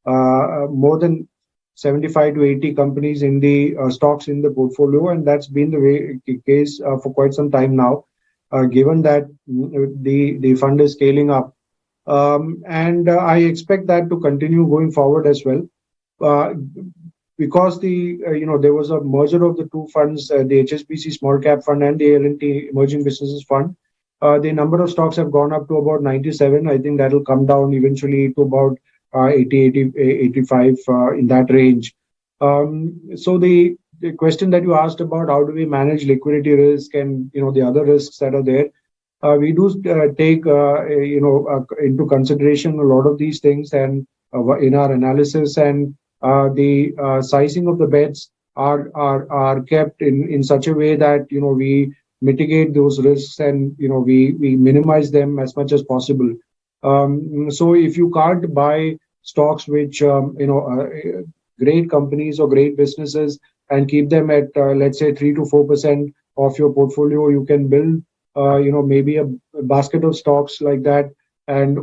more than 75 to 80 companies in the stocks in the portfolio, and that's been the case for quite some time now, given that the fund is scaling up. And I expect that to continue going forward as well. Because there was a merger of the two funds, the HSBC Small Cap Fund and the L&T Emerging Businesses Fund. The number of stocks have gone up to about 97. I think that will come down eventually to about 80, 85 in that range. So the question that you asked about how do we manage liquidity risk and the other risks that are there, we do take into consideration a lot of these things and in our analysis, and the sizing of the bets are kept in such a way that we mitigate those risks and we minimize them as much as possible. So if you can't buy stocks which great companies or great businesses and keep them at let's say 3 to 4% of your portfolio, you can build maybe a basket of stocks like that, and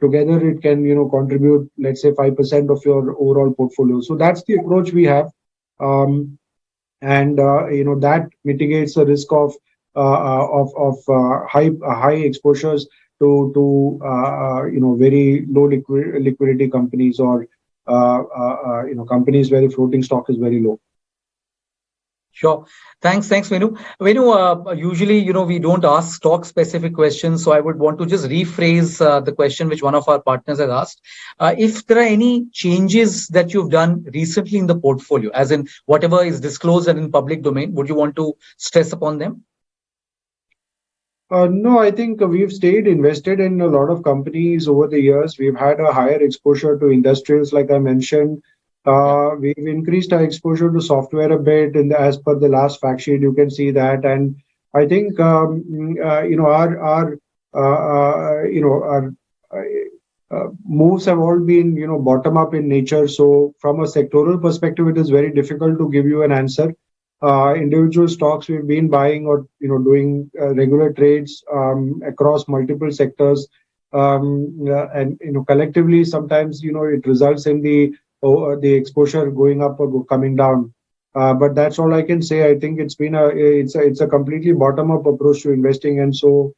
together it can contribute let's say 5% of your overall portfolio. So that's the approach we have, and that mitigates the risk of high exposures to very low liquidity companies or companies where the floating stock is very low. Sure. Thanks, Venu. Venu, usually, we don't ask stock-specific questions, so I would want to just rephrase the question which one of our partners has asked. If there are any changes that you've done recently in the portfolio, as in whatever is disclosed and in public domain, would you want to stress upon them? No, I think we've stayed invested in a lot of companies over the years. We've had a higher exposure to industrials, like I mentioned. We've increased our exposure to software a bit, and as per the last fact sheet, you can see that. And I think our moves have all been bottom up in nature. So from a sectoral perspective, it is very difficult to give you an answer. Individual stocks we've been buying or doing regular trades across multiple sectors, and collectively sometimes it results in the exposure going up or coming down. But that's all I can say. I think it's been it's a completely bottom up approach to investing, and so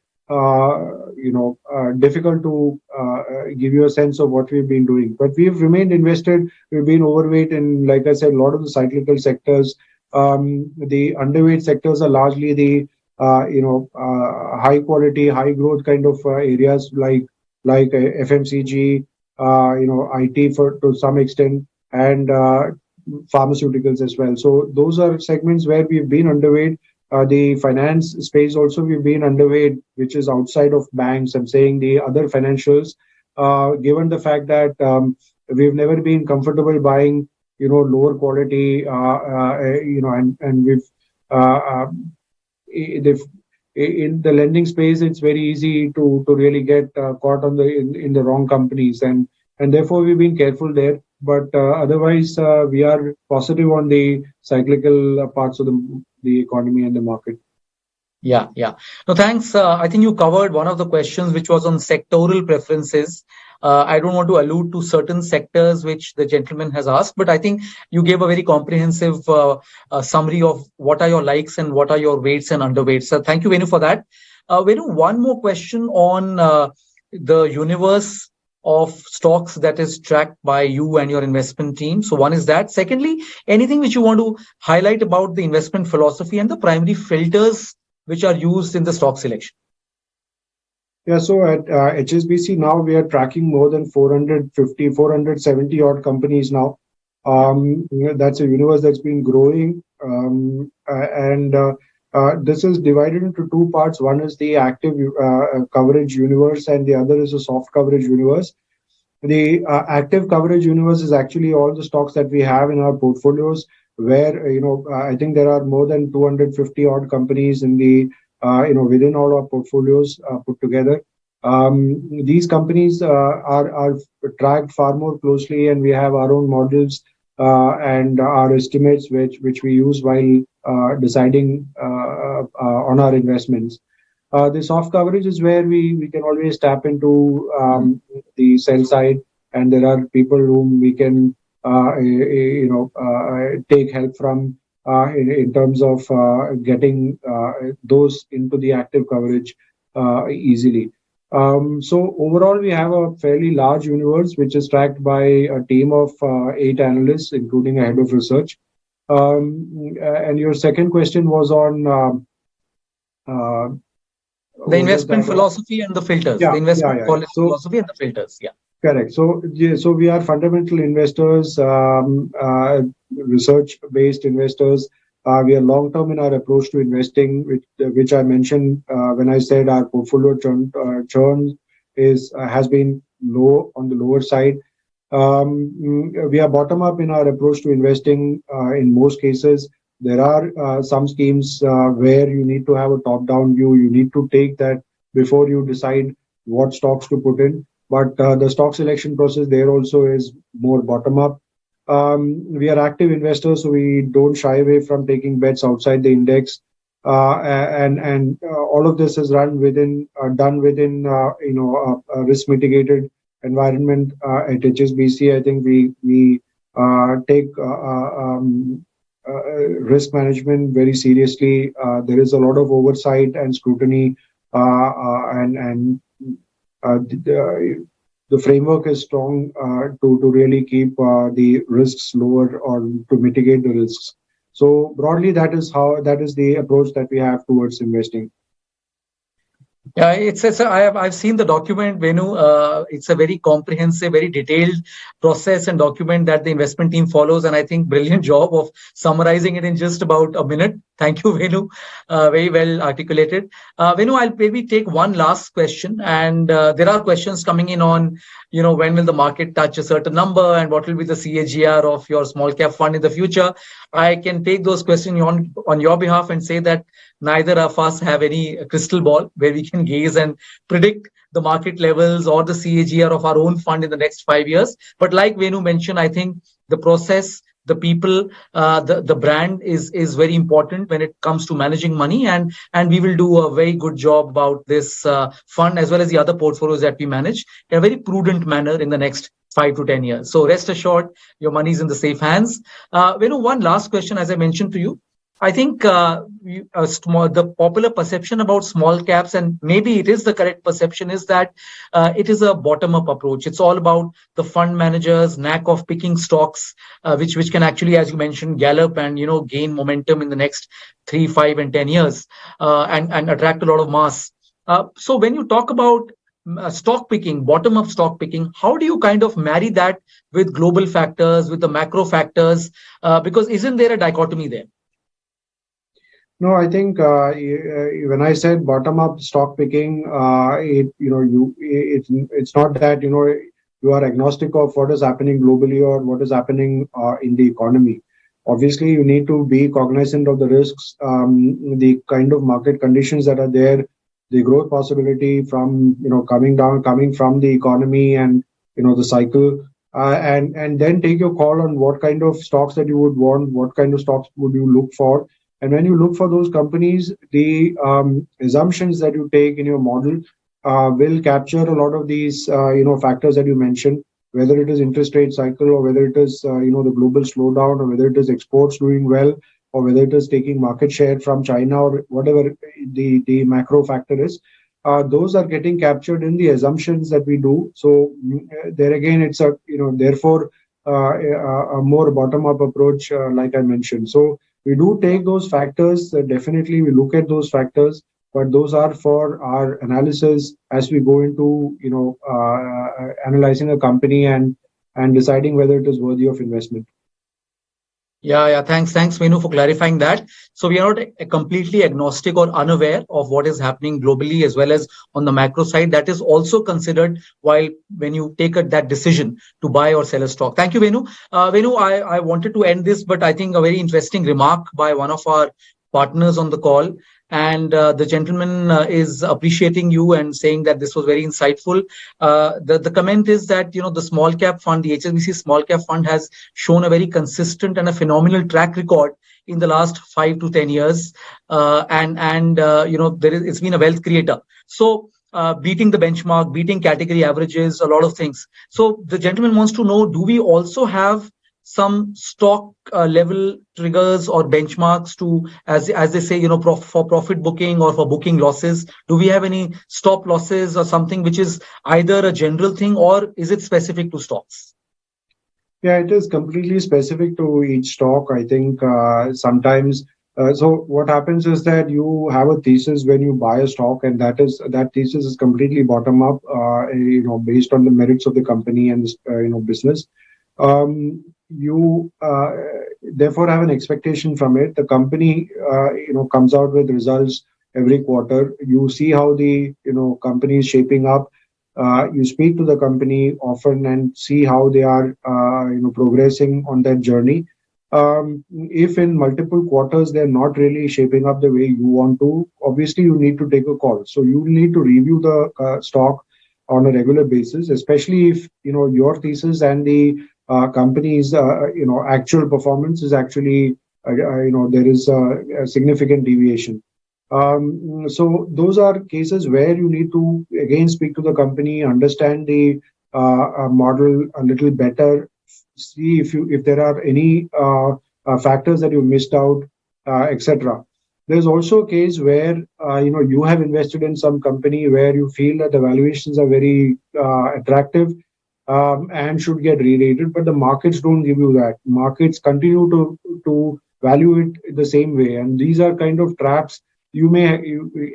difficult to give you a sense of what we've been doing. But we've remained invested. We've been overweight in, like I said, a lot of the cyclical sectors. The underweight sectors are largely the high quality, high growth kind of areas like FMCG, IT to some extent, and pharmaceuticals as well. So those are segments where we've been underweight. The finance space also we've been underweight, which is outside of banks. I'm saying the other financials, given the fact that we've never been comfortable buying lower quality, and we've in the lending space, it's very easy to really get caught on in the wrong companies, and therefore we've been careful there. But otherwise, we are positive on the cyclical parts of the economy and the market. Yeah, yeah. No, thanks. I think you covered one of the questions, which was on sectoral preferences. I don't want to allude to certain sectors which the gentleman has asked, but I think you gave a very comprehensive summary of what are your likes and what are your weights and underweights. So thank you, Venu, for that. Venu, one more question on the universe of stocks that is tracked by you and your investment team. So one is that. Secondly, anything which you want to highlight about the investment philosophy and the primary filters which are used in the stock selection? Yeah, so at HSBC now we are tracking more than 450, 470 odd companies now. That's a universe that's been growing. This is divided into two parts. One is the active coverage universe, and the other is a soft coverage universe. The active coverage universe is actually all the stocks that we have in our portfolios, where I think there are more than 250 odd companies in the within all our portfolios put together. These companies are tracked far more closely, and we have our own models and our estimates which we use while deciding on our investments. The soft coverage is where we can always tap into the sell side, and there are people whom we can take help from in terms of getting those into the active coverage easily. So overall, we have a fairly large universe which is tracked by a team of 8 analysts, including a head of research. And your second question was on the investment philosophy and the filters. Yeah, the investment philosophy and the filters. Yeah. Correct. So we are fundamental investors, research-based investors. We are long-term in our approach to investing, which I mentioned when I said our portfolio churn has been low, on the lower side. We are bottom-up in our approach to investing. In most cases, there are some schemes where you need to have a top-down view. You need to take that before you decide what stocks to put in. But the stock selection process there also is more bottom-up. We are active investors, so we don't shy away from taking bets outside the index. And all of this is done within a risk-mitigated environment at HSBC. I think we take risk management very seriously. There is a lot of oversight and scrutiny, and the framework is strong to really keep the risks lower or to mitigate the risks. So broadly, that is the approach that we have towards investing. Yeah, I've seen the document, Venu. It's a very comprehensive, very detailed process and document that the investment team follows, and I think brilliant job of summarizing it in just about a minute. Thank you, Venu. Very well articulated. Venu, I'll maybe take one last question, and there are questions coming in on, when will the market touch a certain number, and what will be the CAGR of your small cap fund in the future. I can take those questions on your behalf and say that neither of us have any crystal ball where we can gaze and predict the market levels or the CAGR of our own fund in the next 5 years. But like Venu mentioned, I think the process, the people, the brand is very important when it comes to managing money, and we will do a very good job about this fund as well as the other portfolios that we manage in a very prudent manner in the next 5 to 10 years. So rest assured, your money is in the safe hands. Venu, one last question, as I mentioned to you. I think the popular perception about small caps, and maybe it is the correct perception, is that it is a bottom-up approach. It's all about the fund managers' knack of picking stocks, which can actually, as you mentioned, gallop and gain momentum in the next 3, 5, and 10 years, and attract a lot of mass. So when you talk about stock picking, bottom-up stock picking, how do you kind of marry that with global factors, with the macro factors? Because isn't there a dichotomy there? No, I think when I said bottom-up stock picking, it's not that you are agnostic of what is happening globally or what is happening in the economy. Obviously, you need to be cognizant of the risks, the kind of market conditions that are there, the growth possibility from coming from the economy and the cycle, and then take your call on what kind of stocks that you would want, what kind of stocks would you look for. And when you look for those companies, the assumptions that you take in your model will capture a lot of these factors that you mentioned, whether it is interest rate cycle, or whether it is the global slowdown, or whether it is exports doing well, or whether it is taking market share from China, or whatever the macro factor is. Those are getting captured in the assumptions that we do. So there again, it's a therefore a more bottom-up approach, like I mentioned. So we do take those factors. Definitely, we look at those factors, but those are for our analysis as we go into analyzing a company and deciding whether it is worthy of investment. Yeah. Thanks, Venu, for clarifying that. So we are not completely agnostic or unaware of what is happening globally as well as on the macro side. That is also considered when you take that decision to buy or sell a stock. Thank you, Venu. Venu, I wanted to end this, but I think a very interesting remark by one of our partners on the call. And the gentleman is appreciating you and saying that this was very insightful. The comment is that the small cap fund, the HSBC small cap fund, has shown a very consistent and a phenomenal track record in the last 5 to 10 years, it's been a wealth creator. So beating the benchmark, beating category averages, a lot of things. So the gentleman wants to know: do we also have some stock level triggers or benchmarks to, as they say, for profit booking or for booking losses? Do we have any stop losses or something which is either a general thing, or is it specific to stocks? Yeah, it is completely specific to each stock. I think sometimes. So what happens is that you have a thesis when you buy a stock, and that thesis is completely bottom up, based on the merits of the company and business. You therefore have an expectation from it. The company comes out with results every quarter. You see how the company is shaping up. You speak to the company often and see how they are progressing on that journey. If in multiple quarters they're not really shaping up the way you want to, obviously you need to take a call. So you need to review the stock on a regular basis, especially if your thesis and the company's actual performance is actually there is a significant deviation. So those are cases where you need to again speak to the company, understand the model a little better, see if there are any factors that you missed out, etc. There's also a case where you have invested in some company where you feel that the valuations are very attractive, and should get re-rated, but the markets don't give you that. Markets continue to value it the same way, and these are kind of traps. You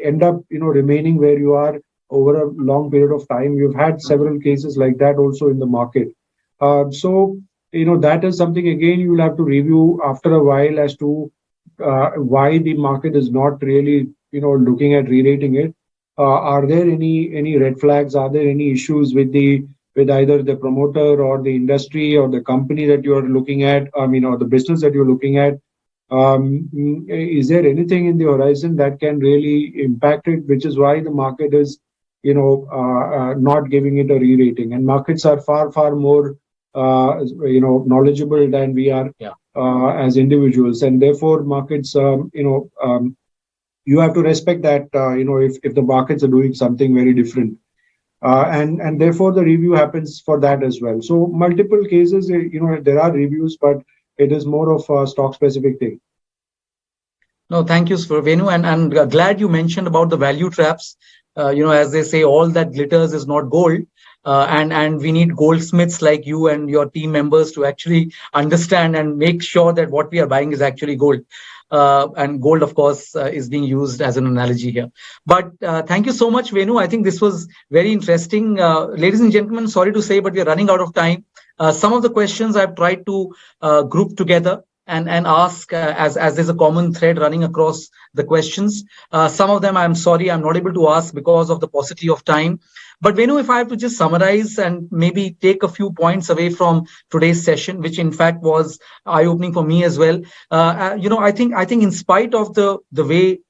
end up remaining where you are over a long period of time. We've had several cases like that also in the market. So that is something again you will have to review after a while as to why the market is not really looking at re-rating it. Are there any red flags? Are there any issues with either the promoter or the industry or the company that you are looking at, or the business that you're looking at? Is there anything in the horizon that can really impact it, which is why the market is, not giving it a re-rating? And markets are far more, knowledgeable than we are as individuals, and therefore markets, you have to respect that, if the markets are doing something very different. And therefore the review happens for that as well. So multiple cases, there are reviews, but it is more of a stock specific thing. No, thank you, Venu, and glad you mentioned about the value traps. As they say, all that glitters is not gold, and we need goldsmiths like you and your team members to actually understand and make sure that what we are buying is actually gold. And gold, of course, is being used as an analogy here. But thank you so much, Venu. I think this was very interesting. Ladies and gentlemen, sorry to say, but we are running out of time. Some of the questions I've tried to group together. and ask as there's a common thread running across the questions. Some of them, I'm sorry, I'm not able to ask because of the paucity of time. But Venu, if I have to just summarize and maybe take a few points away from today's session, which in fact was eye-opening for me as well. I think in spite of the way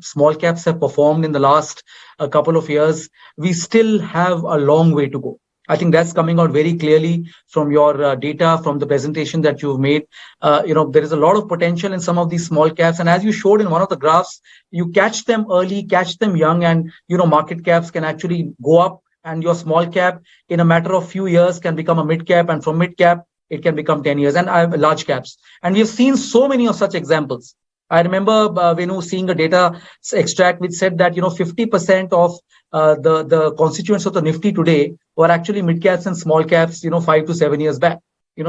small caps have performed in the last couple of years, we still have a long way to go. I think that's coming out very clearly from your data, from the presentation that you've made. There is a lot of potential in some of these small caps. And as you showed in one of the graphs, you catch them early, catch them young, and, market caps can actually go up, and your small cap in a matter of few years can become a mid cap. And from mid cap, it can become 10 years, and I have large caps. And we have seen so many of such examples. I remember, seeing a data extract which said that, 50% of the constituents of the Nifty today were actually mid caps and small caps, 5 to 7 years back,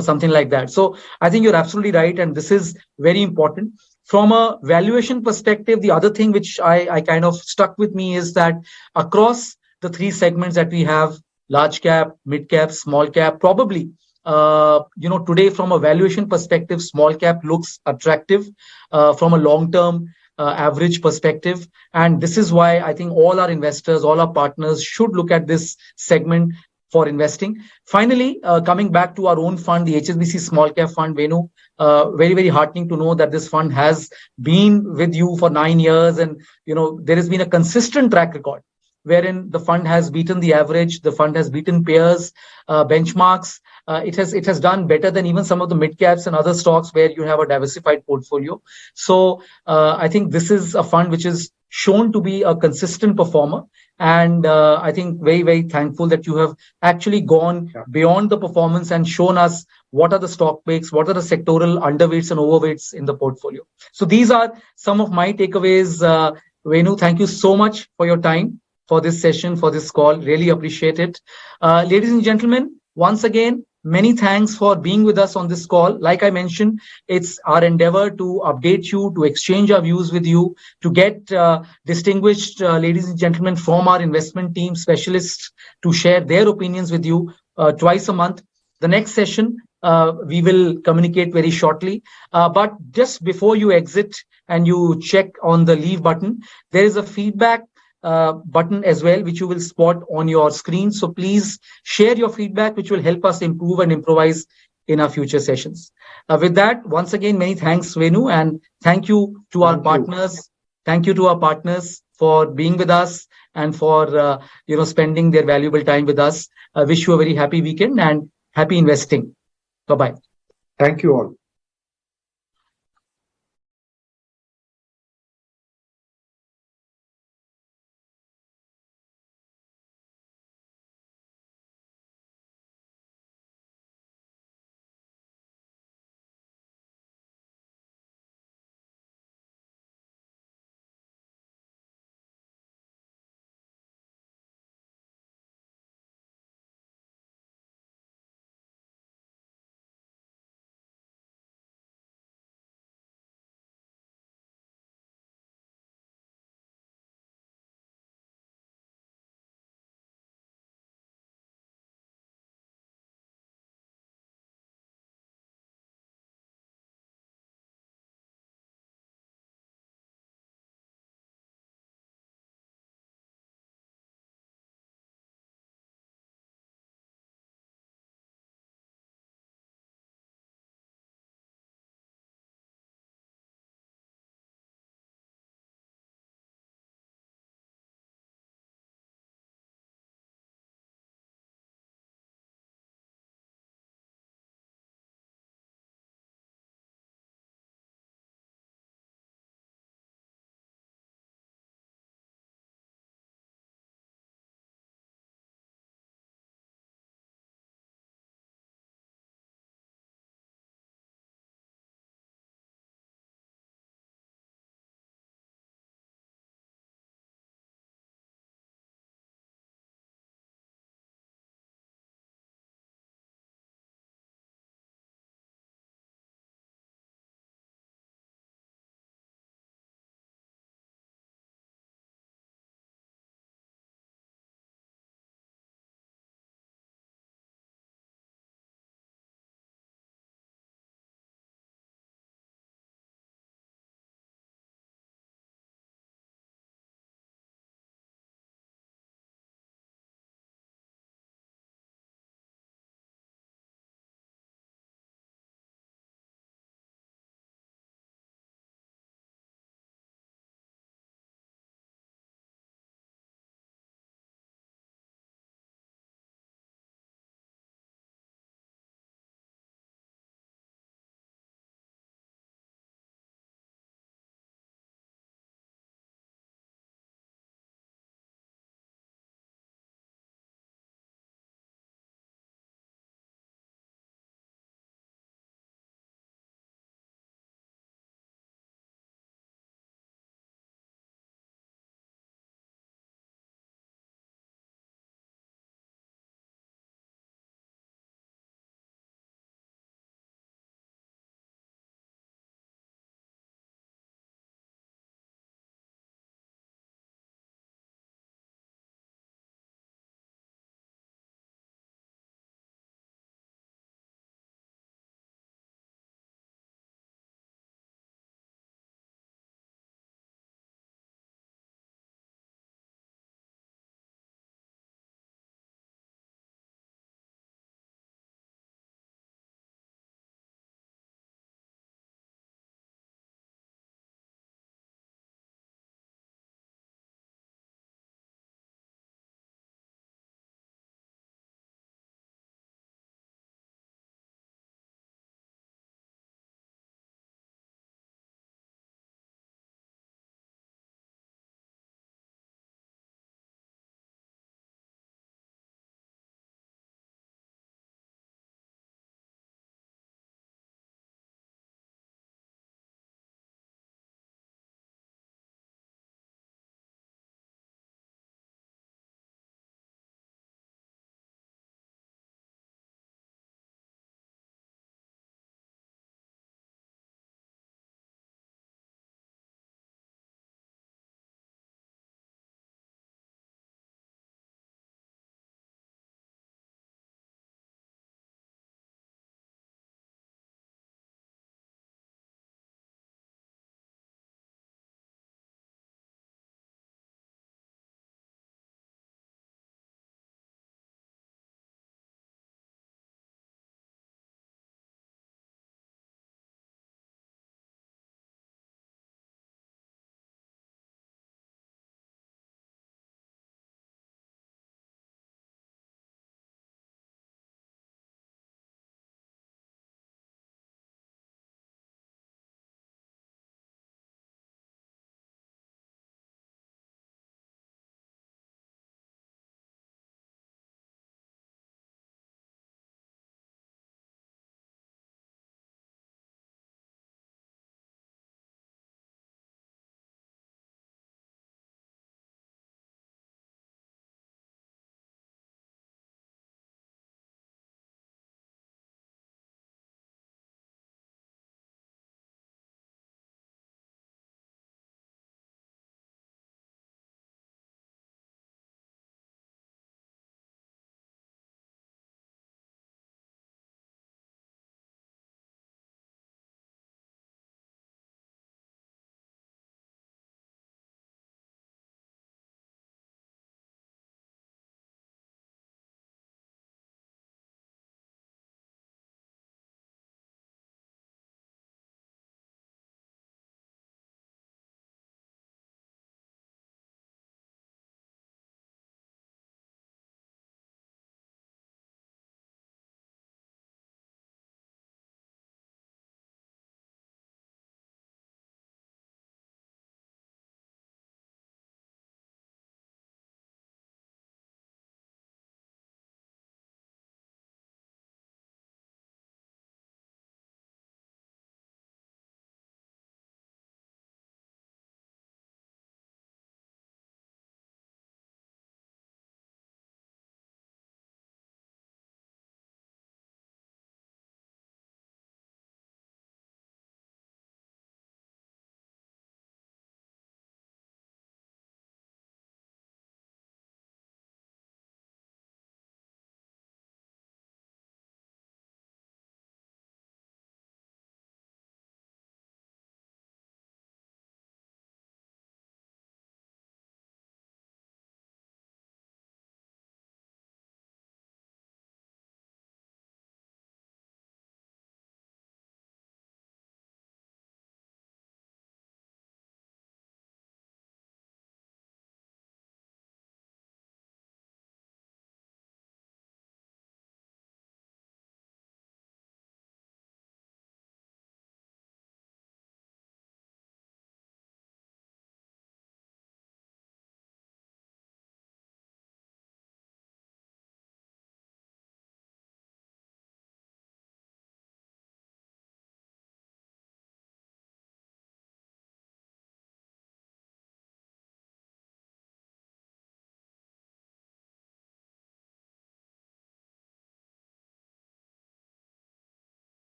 something like that. So I think you're absolutely right. And this is very important. From a valuation perspective, the other thing which I kind of stuck with me is that across the three segments that we have, large cap, mid cap, small cap, probably today from a valuation perspective, small cap looks attractive from a long-term average perspective. And this is why I think all our investors, all our partners should look at this segment for investing. Finally, coming back to our own fund, the HSBC Small Cap Fund, Venu, very, very heartening to know that this fund has been with you for 9 years. And, there has been a consistent track record wherein the fund has beaten the average, the fund has beaten peers, benchmarks. It has done better than even some of the mid caps and other stocks where you have a diversified portfolio. So I think this is a fund which is shown to be a consistent performer. And I think very, very thankful that you have actually gone beyond the performance and shown us what are the stock picks, what are the sectoral underweights and overweights in the portfolio. So these are some of my takeaways. Venu, thank you so much for your time, for this session, for this call. Really appreciate it. Ladies and gentlemen, once again, many thanks for being with us on this call. Like I mentioned, it's our endeavor to update you, to exchange our views with you, to get distinguished ladies and gentlemen from our investment team, specialists, to share their opinions with you twice a month. The next session, we will communicate very shortly. But just before you exit and you check on the leave button, there is a feedback button as well, which you will spot on your screen. So please share your feedback, which will help us improve and improvise in our future sessions. With that, once again, many thanks, Venu, and thank you to our partners. Thank you to our partners for being with us and for spending their valuable time with us. I wish you a very happy weekend and happy investing. Bye-bye. Thank you all.